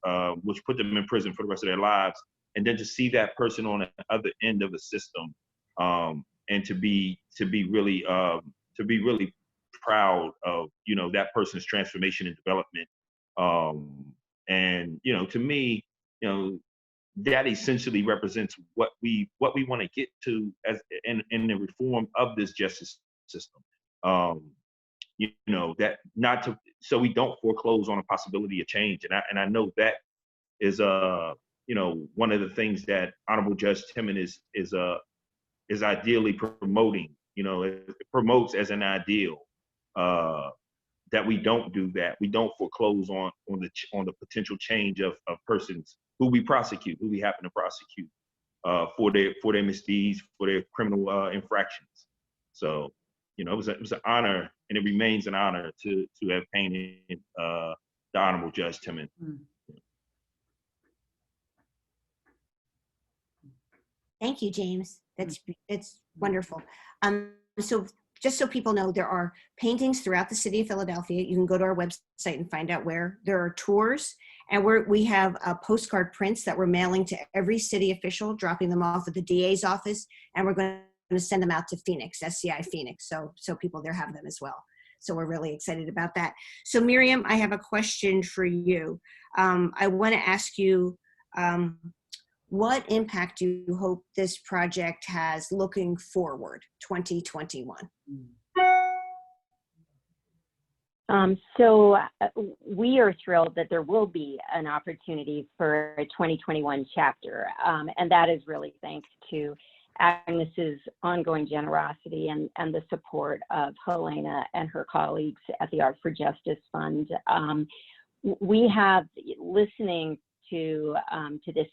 [SPEAKER 5] which put them in prison for the rest of their lives, and then to see that person on the other end of the system, and to be really proud of that person's transformation and development, and to me, that essentially represents what we want to get to as in the reform of this justice system. That not to, so we don't foreclose on a possibility of change. And I know that is one of the things that Honorable Judge Timmon is ideally promoting. It promotes as an ideal that we don't do that. We don't foreclose on the potential change of persons who we prosecute, who we happen to prosecute for their misdeeds, for their criminal infractions. So, it was an honor, and it remains an honor to have painted the Honorable Judge Timmon.
[SPEAKER 4] Thank you, James. That's wonderful. So just so people know, there are paintings throughout the city of Philadelphia. You can go to our website and find out where there are tours. And we have postcard prints that we're mailing to every city official, dropping them off at the DA's office. And we're going to send them out to Phoenix, SCI Phoenix. So people there have them as well. So we're really excited about that. So Miriam, I have a question for you. I want to ask you, what impact do you hope this project has looking forward, 2021?
[SPEAKER 1] So we are thrilled that there will be an opportunity for a 2021 chapter, and that is really thanks to Agnes's ongoing generosity and the support of Helena and her colleagues at the Art for Justice Fund. We have, listening to this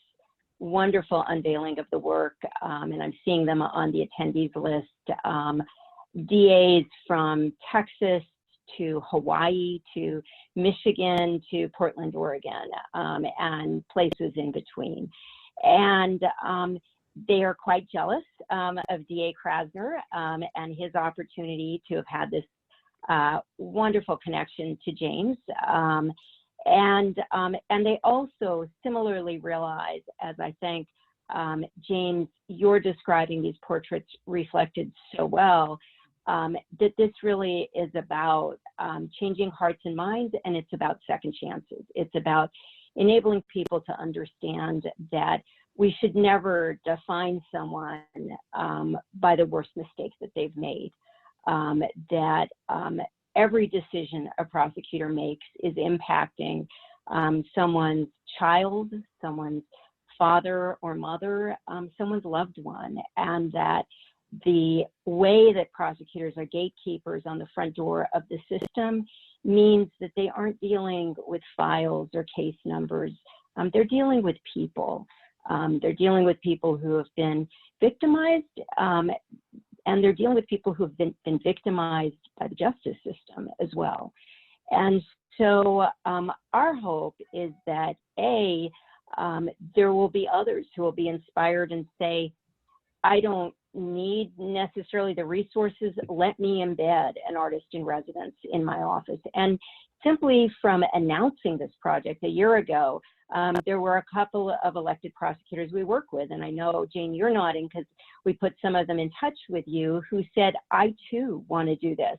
[SPEAKER 1] wonderful unveiling of the work, and I'm seeing them on the attendees list, DAs from Texas to Hawaii to Michigan to Portland, Oregon, and places in between. And they are quite jealous of DA Krasner and his opportunity to have had this wonderful connection to James. And they also similarly realize, as I think, James, you're describing these portraits reflected so well, that this really is about changing hearts and minds, and it's about second chances. It's about enabling people to understand that we should never define someone by the worst mistakes that they've made, that every decision a prosecutor makes is impacting someone's child, someone's father or mother, someone's loved one, and that the way that prosecutors are gatekeepers on the front door of the system means that they aren't dealing with files or case numbers. They're dealing with people. They're dealing with people who have been victimized, and they're dealing with people who have been victimized by the justice system as well. And so our hope is that, A, there will be others who will be inspired and say, I don't need necessarily the resources, let me embed an artist in residence in my office. And simply from announcing this project a year ago, there were a couple of elected prosecutors we work with, and I know, Jane, you're nodding because we put some of them in touch with you, who said, I too want to do this.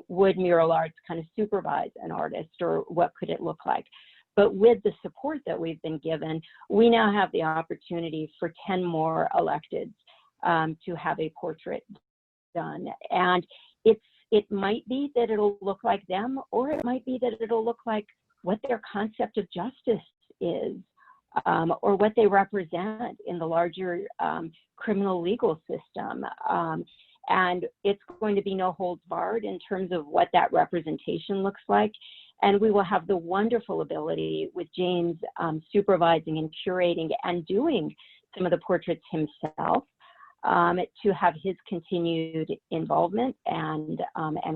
[SPEAKER 1] Would Mural Arts kind of supervise an artist, or what could it look like? But with the support that we've been given, we now have the opportunity for 10 more electeds to have a portrait done. And it might be that it'll look like them, or it might be that it'll look like what their concept of justice is, or what they represent in the larger criminal legal system. And it's going to be no holds barred in terms of what that representation looks like. And we will have the wonderful ability with James supervising and curating and doing some of the portraits himself, to have his continued involvement and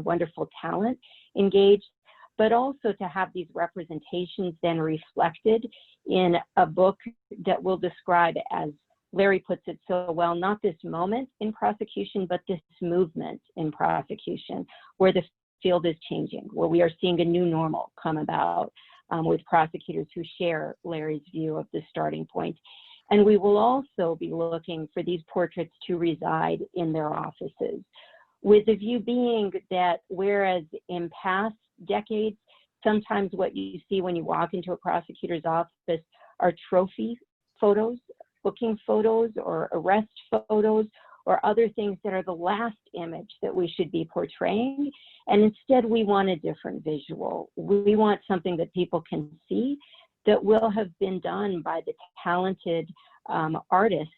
[SPEAKER 1] wonderful talent engaged, but also to have these representations then reflected in a book that will describe, as Larry puts it so well, not this moment in prosecution, but this movement in prosecution, where the field is changing, where we are seeing a new normal come about with prosecutors who share Larry's view of the starting point. And we will also be looking for these portraits to reside in their offices, with the view being that whereas in past decades, sometimes what you see when you walk into a prosecutor's office are trophy photos, booking photos, or arrest photos, or other things that are the last image that we should be portraying. And instead, we want a different visual. We want something that people can see that will have been done by the talented artists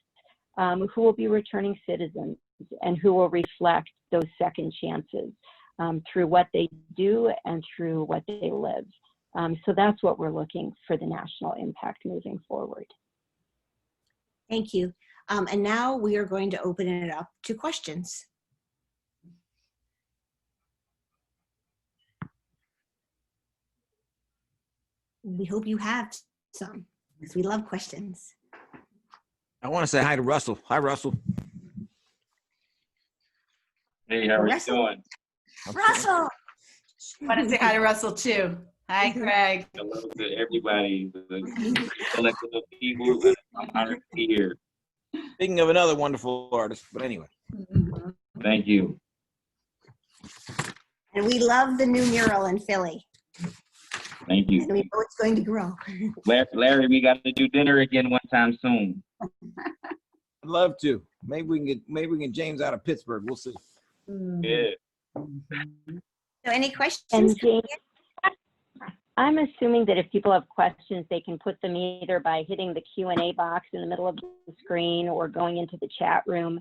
[SPEAKER 1] who will be returning citizens and who will reflect those second chances through what they do and through what they live. So that's what we're looking for the national impact moving forward.
[SPEAKER 4] Thank you. And now we are going to open it up to questions. We hope you have some, because we love questions.
[SPEAKER 7] I want to say hi to Russell. Hi, Russell.
[SPEAKER 8] Hey, how are you doing?
[SPEAKER 4] Russell!
[SPEAKER 2] I want to say hi to Russell too. Hi, Craig.
[SPEAKER 8] Hello to everybody, the collective of people that I'm honored to be here.
[SPEAKER 7] Speaking of another wonderful artist, but anyway.
[SPEAKER 8] Thank you.
[SPEAKER 4] And we love the new mural in Philly.
[SPEAKER 8] Thank you.
[SPEAKER 4] And we know it's going to grow.
[SPEAKER 8] Larry, we got to do dinner again one time soon.
[SPEAKER 7] I'd love to. Maybe we can get James out of Pittsburgh. We'll see.
[SPEAKER 8] Yeah.
[SPEAKER 4] So any questions?
[SPEAKER 1] And James, I'm assuming that if people have questions, they can put them either by hitting the Q&A box in the middle of the screen or going into the chat room.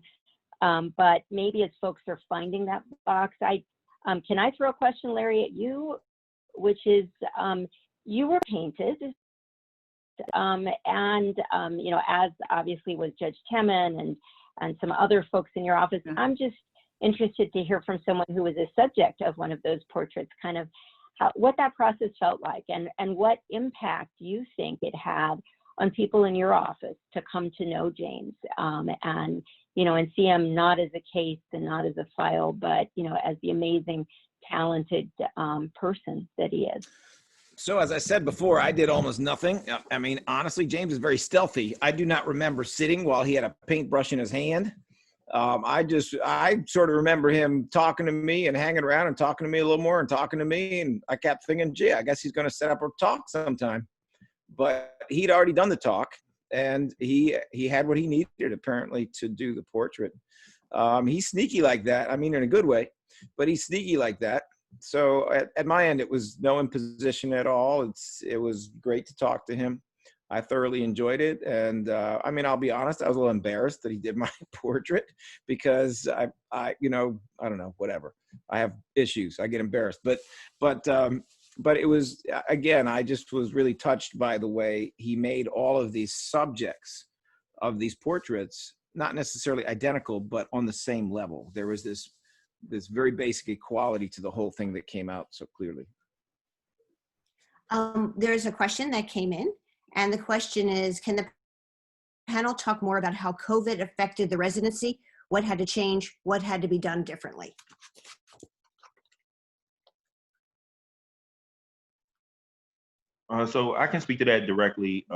[SPEAKER 1] But maybe as folks are finding that box, can I throw a question, Larry, at you, which is, you were painted, and you know, as obviously was Judge Temin and some other folks in your office. I'm just interested to hear from someone who was a subject of one of those portraits, kind of what that process felt like, and what impact you think it had on people in your office to come to know James, and you know, and see him not as a case and not as a file, but you know, as the amazing, talented person that he is.
[SPEAKER 7] So as I said before, I did almost nothing. I mean, honestly, James is very stealthy. I do not remember sitting while he had a paintbrush in his hand. I sort of remember him talking to me and hanging around and talking to me a little more and talking to me. And I kept thinking, gee, I guess he's going to set up a talk sometime. But he'd already done the talk, and he had what he needed apparently to do the portrait. He's sneaky like that. I mean, in a good way, but he's sneaky like that. So at my end, it was no imposition at all. It was great to talk to him. I thoroughly enjoyed it. And I mean, I'll be honest, I was a little embarrassed that he did my portrait because I don't know, whatever. I have issues. I get embarrassed, but it was, again, I just was really touched by the way he made all of these subjects of these portraits, not necessarily identical, but on the same level. There was this very basic equality to the whole thing that came out so clearly.
[SPEAKER 4] There's a question that came in, and the question is, can the panel talk more about how COVID affected the residency? What had to change? What had to be done differently?
[SPEAKER 5] So I can speak to that directly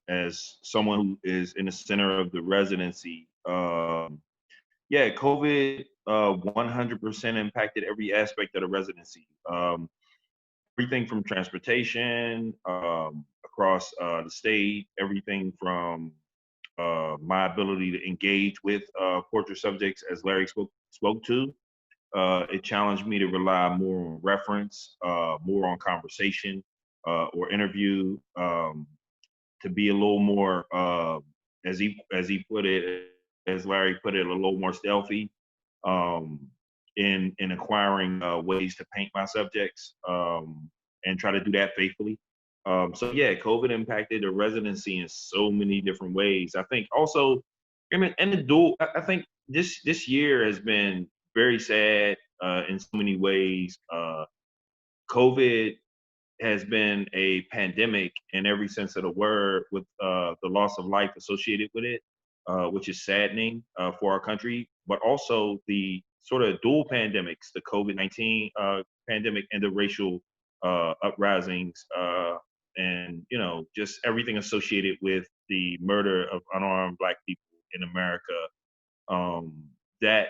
[SPEAKER 5] as someone who is in the center of the residency. Yeah, COVID 100% impacted every aspect of the residency. Everything from transportation across the state, everything from my ability to engage with portrait subjects, as Larry spoke to. It challenged me to rely more on reference, more on conversation or interview, to be a little more, as he put it, as Larry put it, a little more stealthy in acquiring ways to paint my subjects and try to do that faithfully. So yeah, COVID impacted the residency in so many different ways. I think also, I think this year has been very sad in so many ways. COVID has been a pandemic in every sense of the word, with the loss of life associated with it, which is saddening for our country, but also the sort of dual pandemics, the COVID-19 pandemic and the racial uprisings, and just everything associated with the murder of unarmed Black people in America. That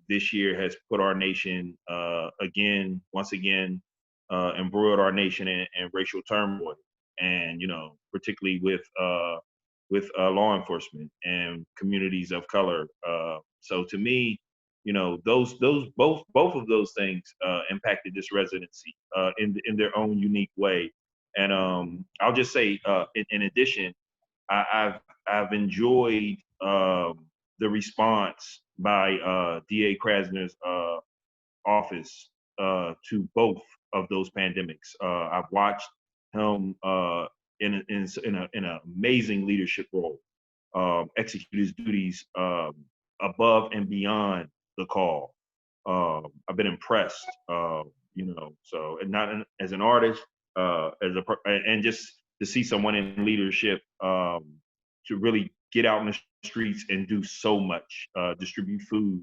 [SPEAKER 5] this year has put our nation once again, embroiled our nation in racial turmoil, and particularly with law enforcement and communities of color. So to me, those both of those things impacted this residency in their own unique way. And I'll just say, in addition, I've enjoyed the response by DA Krasner's office to both of those pandemics. I've watched him in an amazing leadership role, execute his duties above and beyond the call. I've been impressed, so, and not as an artist, and just to see someone in leadership to really get out in the streets and do so much, distribute food,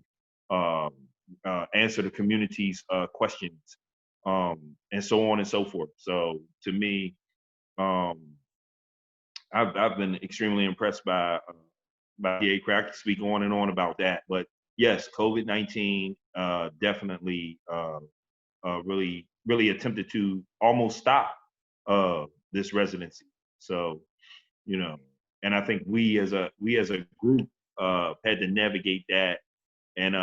[SPEAKER 5] answer the community's questions, and so on and so forth. So to me, I've been extremely impressed by DA Krasner. I could speak on and on about that, but yes, COVID-19 definitely really attempted to almost stop this residency. So, and I think we as a group had to navigate that and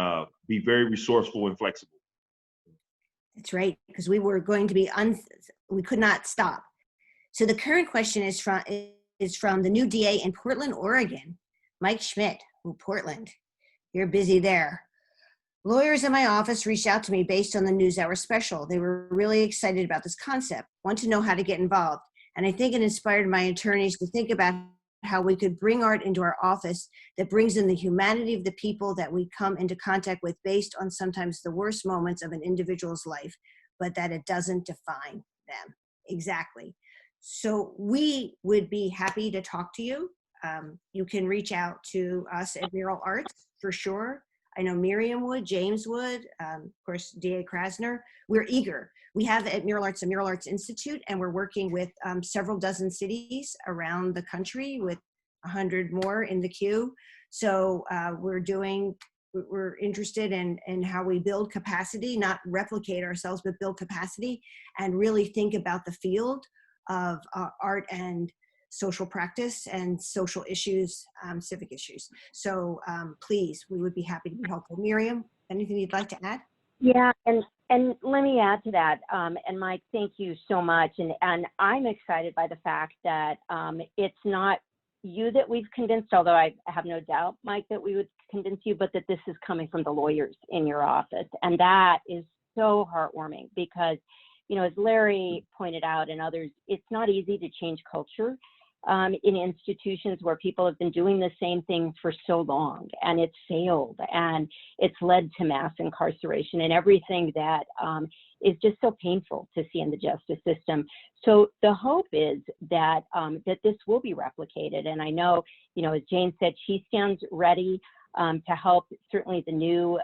[SPEAKER 5] be very resourceful and flexible.
[SPEAKER 4] That's right, because we were going to be we could not stop. So the current question is from the new DA in Portland, Oregon, Mike Schmidt. Oh, Portland, you're busy there. Lawyers in my office reached out to me based on the NewsHour special. They were really excited about this concept, want to know how to get involved. And I think it inspired my attorneys to think about how we could bring art into our office that brings in the humanity of the people that we come into contact with, based on sometimes the worst moments of an individual's life, but that it doesn't define them. Exactly. So we would be happy to talk to you. You can reach out to us at Mural Arts for sure. I know Miriam would, James would, of course, DA Krasner. We're eager. We have at Mural Arts a Mural Arts Institute, and we're working with several dozen cities around the country, with 100 more in the queue. So we're interested in how we build capacity, not replicate ourselves, but build capacity and really think about the field of art and social practice and social issues, civic issues. So please, we would be happy to be helpful. Miriam, anything you'd like to add?
[SPEAKER 1] Yeah, and And let me add to that, and Mike, thank you so much. And I'm excited by the fact that it's not you that we've convinced, although I have no doubt, Mike, that we would convince you, but that this is coming from the lawyers in your office. And that is so heartwarming because, you know, as Larry pointed out and others, it's not easy to change culture in institutions where people have been doing the same thing for so long, and it's failed, and it's led to mass incarceration and everything that is just so painful to see in the justice system. So the hope is that that this will be replicated. And I know, you know, as Jane said, she stands ready to help. Certainly the new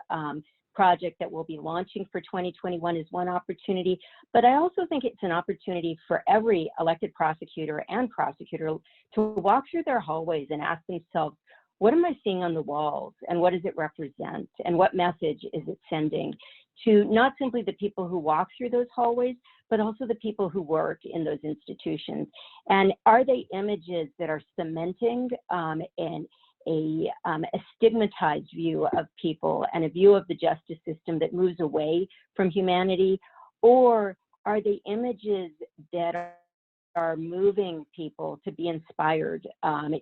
[SPEAKER 1] project that we'll be launching for 2021 is one opportunity, but I also think it's an opportunity for every elected prosecutor and prosecutor to walk through their hallways and ask themselves, what am I seeing on the walls, and what does it represent, and what message is it sending to not simply the people who walk through those hallways, but also the people who work in those institutions? And are they images that are cementing a stigmatized view of people and a view of the justice system that moves away from humanity? Or are they images that are moving people to be inspired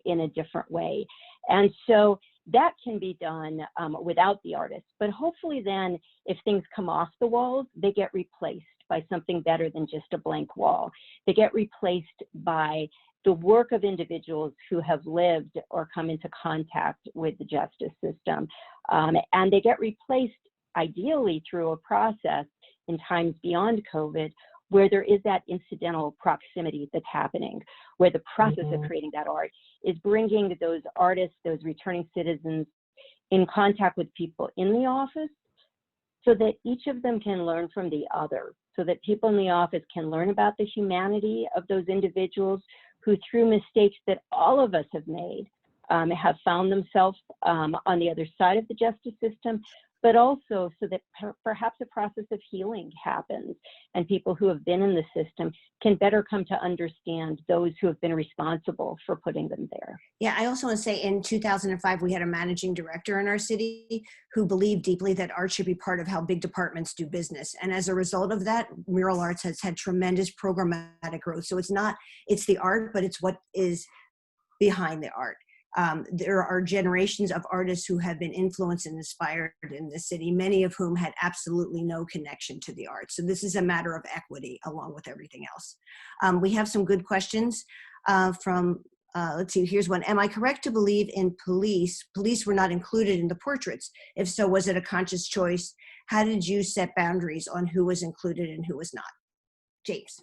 [SPEAKER 1] in a different way? And so that can be done without the artist, but hopefully then if things come off the walls, they get replaced by something better than just a blank wall. They get replaced by the work of individuals who have lived or come into contact with the justice system. And they get replaced ideally through a process in times beyond COVID where there is that incidental proximity that's happening, where the process of creating that art is bringing those artists, those returning citizens in contact with people in the office so that each of them can learn from the other, so that people in the office can learn about the humanity of those individuals who, through mistakes that all of us have made, have found themselves on the other side of the justice system, but also so that perhaps a process of healing happens and people who have been in the system can better come to understand those who have been responsible for putting them there.
[SPEAKER 4] Yeah, I also want to say in 2005, we had a managing director in our city who believed deeply that art should be part of how big departments do business. And as a result of that, Mural Arts has had tremendous programmatic growth. So it's the art, but it's what is behind the art. There are generations of artists who have been influenced and inspired in the city, many of whom had absolutely no connection to the arts. So this is a matter of equity along with everything else. We have some good questions from, let's see, here's one. Am I correct to believe in police? Police were not included in the portraits. If so, was it a conscious choice? How did you set boundaries on who was included and who was not? James.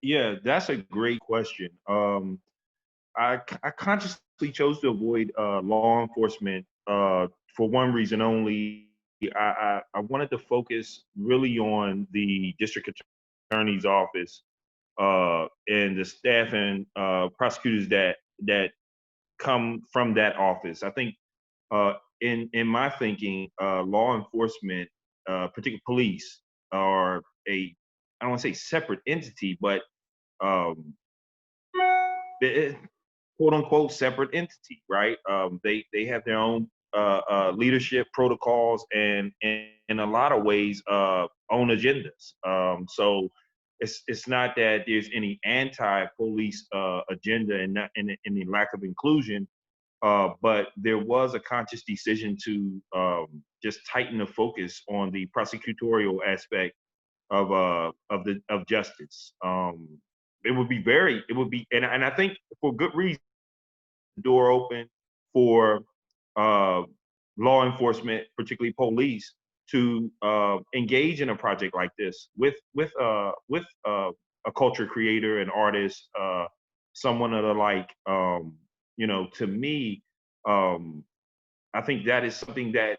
[SPEAKER 5] Yeah, that's a great question. I consciously chose to avoid law enforcement for one reason only. I wanted to focus really on the district attorney's office and the staff and prosecutors that come from that office. I think in my thinking, law enforcement, particularly police, are I don't want to say separate entity, but quote unquote separate entity, right? They have their own leadership protocols and in a lot of ways own agendas. So it's not that there's any anti-police agenda and any lack of inclusion, but there was a conscious decision to just tighten the focus on the prosecutorial aspect of justice. It would be, and I think for good reason, the door open for law enforcement, particularly police, to engage in a project like this with a culture creator, an artist, someone of the like. You know, to me, I think that is something that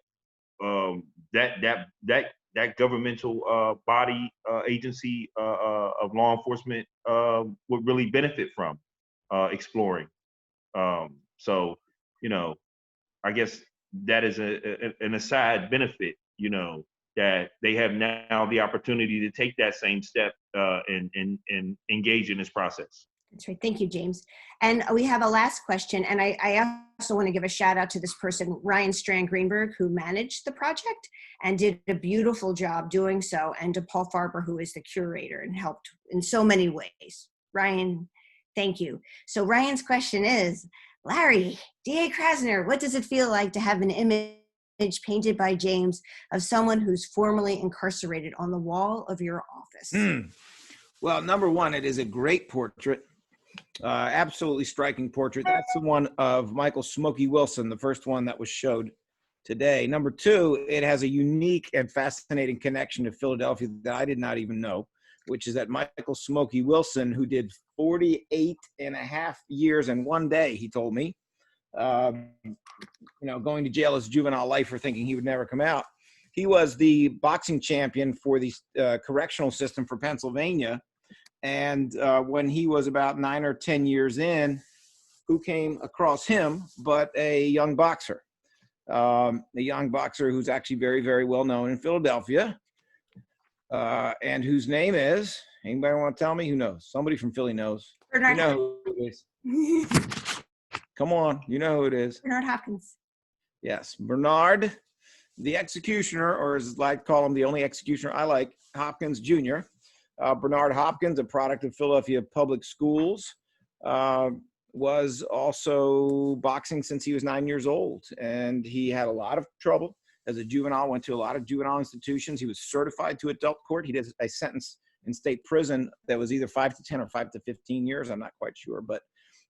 [SPEAKER 5] that governmental body agency of law enforcement would really benefit from exploring. So, you know, I guess that is an aside benefit, you know, that they have now the opportunity to take that same step and engage in this process.
[SPEAKER 4] That's right. Thank you, James. And we have a last question. And I also want to give a shout out to this person, Ryan Strand Greenberg, who managed the project and did a beautiful job doing so. And to Paul Farber, who is the curator and helped in so many ways. Ryan, thank you. So Ryan's question is, Larry, D.A. Krasner, what does it feel like to have an image painted by James of someone who's formerly incarcerated on the wall of your office?
[SPEAKER 7] Well, number one, it is a great portrait. Absolutely striking portrait. That's the one of Michael Smokey Wilson, the first one that was showed today. Number two, it has a unique and fascinating connection to Philadelphia that I did not even know, which is that Michael Smokey Wilson, who did 48 and a half years and 1 day, he told me, going to jail as a juvenile lifer thinking he would never come out. He was the boxing champion for the correctional system for Pennsylvania. And when he was about 9 or 10 years in, who came across him but a young boxer? A young boxer who's actually very, very well known in Philadelphia, and whose name is, anybody want to tell me? Who knows? Somebody from Philly knows.
[SPEAKER 4] Bernard.
[SPEAKER 7] You know who it is. Come on, you know who it is.
[SPEAKER 4] Bernard Hopkins.
[SPEAKER 7] Yes, Bernard, the executioner, or as I call him, the only executioner I like, Hopkins Jr. Bernard Hopkins, a product of Philadelphia Public Schools, was also boxing since he was 9 years old. And he had a lot of trouble as a juvenile, went to a lot of juvenile institutions. He was certified to adult court. He did a sentence in state prison that was either 5 to 10 or 5 to 15 years. I'm not quite sure. But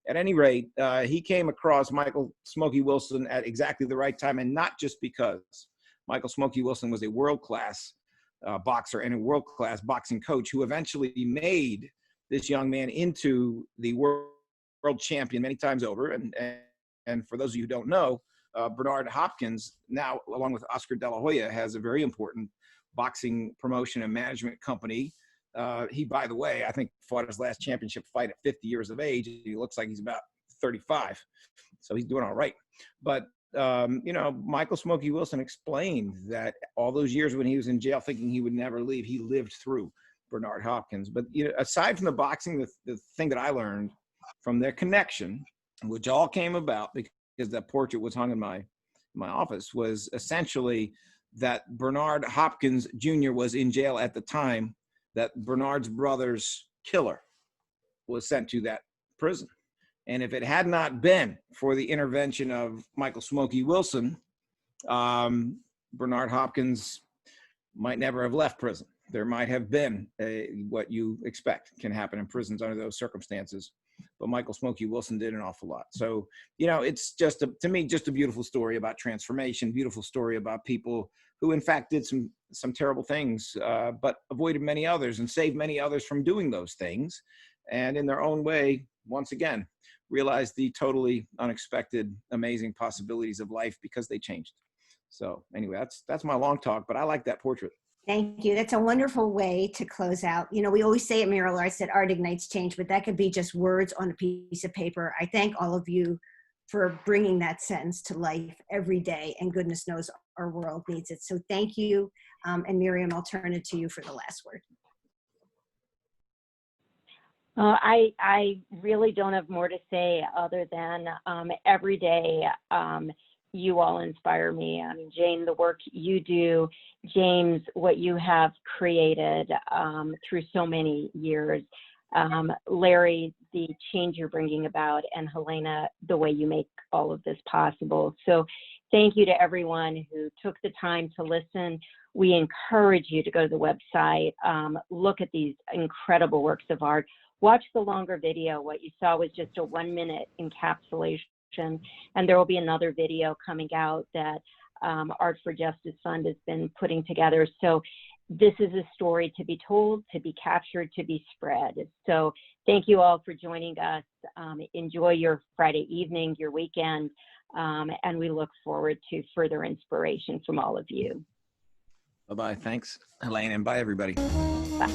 [SPEAKER 7] at any rate, he came across Michael Smokey Wilson at exactly the right time. And not just because Michael Smokey Wilson was a world-class boxer and a world-class boxing coach who eventually made this young man into the world champion many times over. And for those of you who don't know, Bernard Hopkins now, along with Oscar De La Hoya, has a very important boxing promotion and management company. He, by the way, I think fought his last championship fight at 50 years of age. He looks like he's about 35, so he's doing all right. But Michael Smokey Wilson explained that all those years when he was in jail thinking he would never leave, he lived through Bernard Hopkins. But aside from the boxing, the thing that I learned from their connection, which all came about because that portrait was hung in my office, was essentially that Bernard Hopkins Jr. was in jail at the time that Bernard's brother's killer was sent to that prison. And if it had not been for the intervention of Michael Smokey Wilson, Bernard Hopkins might never have left prison. There might have been what you expect can happen in prisons under those circumstances. But Michael Smokey Wilson did an awful lot. So, it's just, to me, just a beautiful story about transformation, beautiful story about people who, in fact, did some terrible things, but avoided many others and saved many others from doing those things. And in their own way, once again, realized the totally unexpected, amazing possibilities of life because they changed. So anyway, that's my long talk, but I like that portrait.
[SPEAKER 4] Thank you. That's a wonderful way to close out. We always say at Mural Arts that art ignites change, but that could be just words on a piece of paper. I thank all of you for bringing that sentence to life every day, and goodness knows our world needs it. So thank you. And Miriam, I'll turn it to you for the last word.
[SPEAKER 1] I really don't have more to say other than every day you all inspire me. Jane, the work you do, James, what you have created through so many years, Larry, the change you're bringing about, and Helena, the way you make all of this possible. So thank you to everyone who took the time to listen. We encourage you to go to the website, look at these incredible works of art. Watch the longer video. What you saw was just a 1-minute encapsulation, and there will be another video coming out that Art for Justice Fund has been putting together. So this is a story to be told, to be captured, to be spread. So thank you all for joining us. Enjoy your Friday evening, your weekend, and we look forward to further inspiration from all of you.
[SPEAKER 7] Bye-bye. Thanks, Helena, and bye, everybody.
[SPEAKER 1] Bye.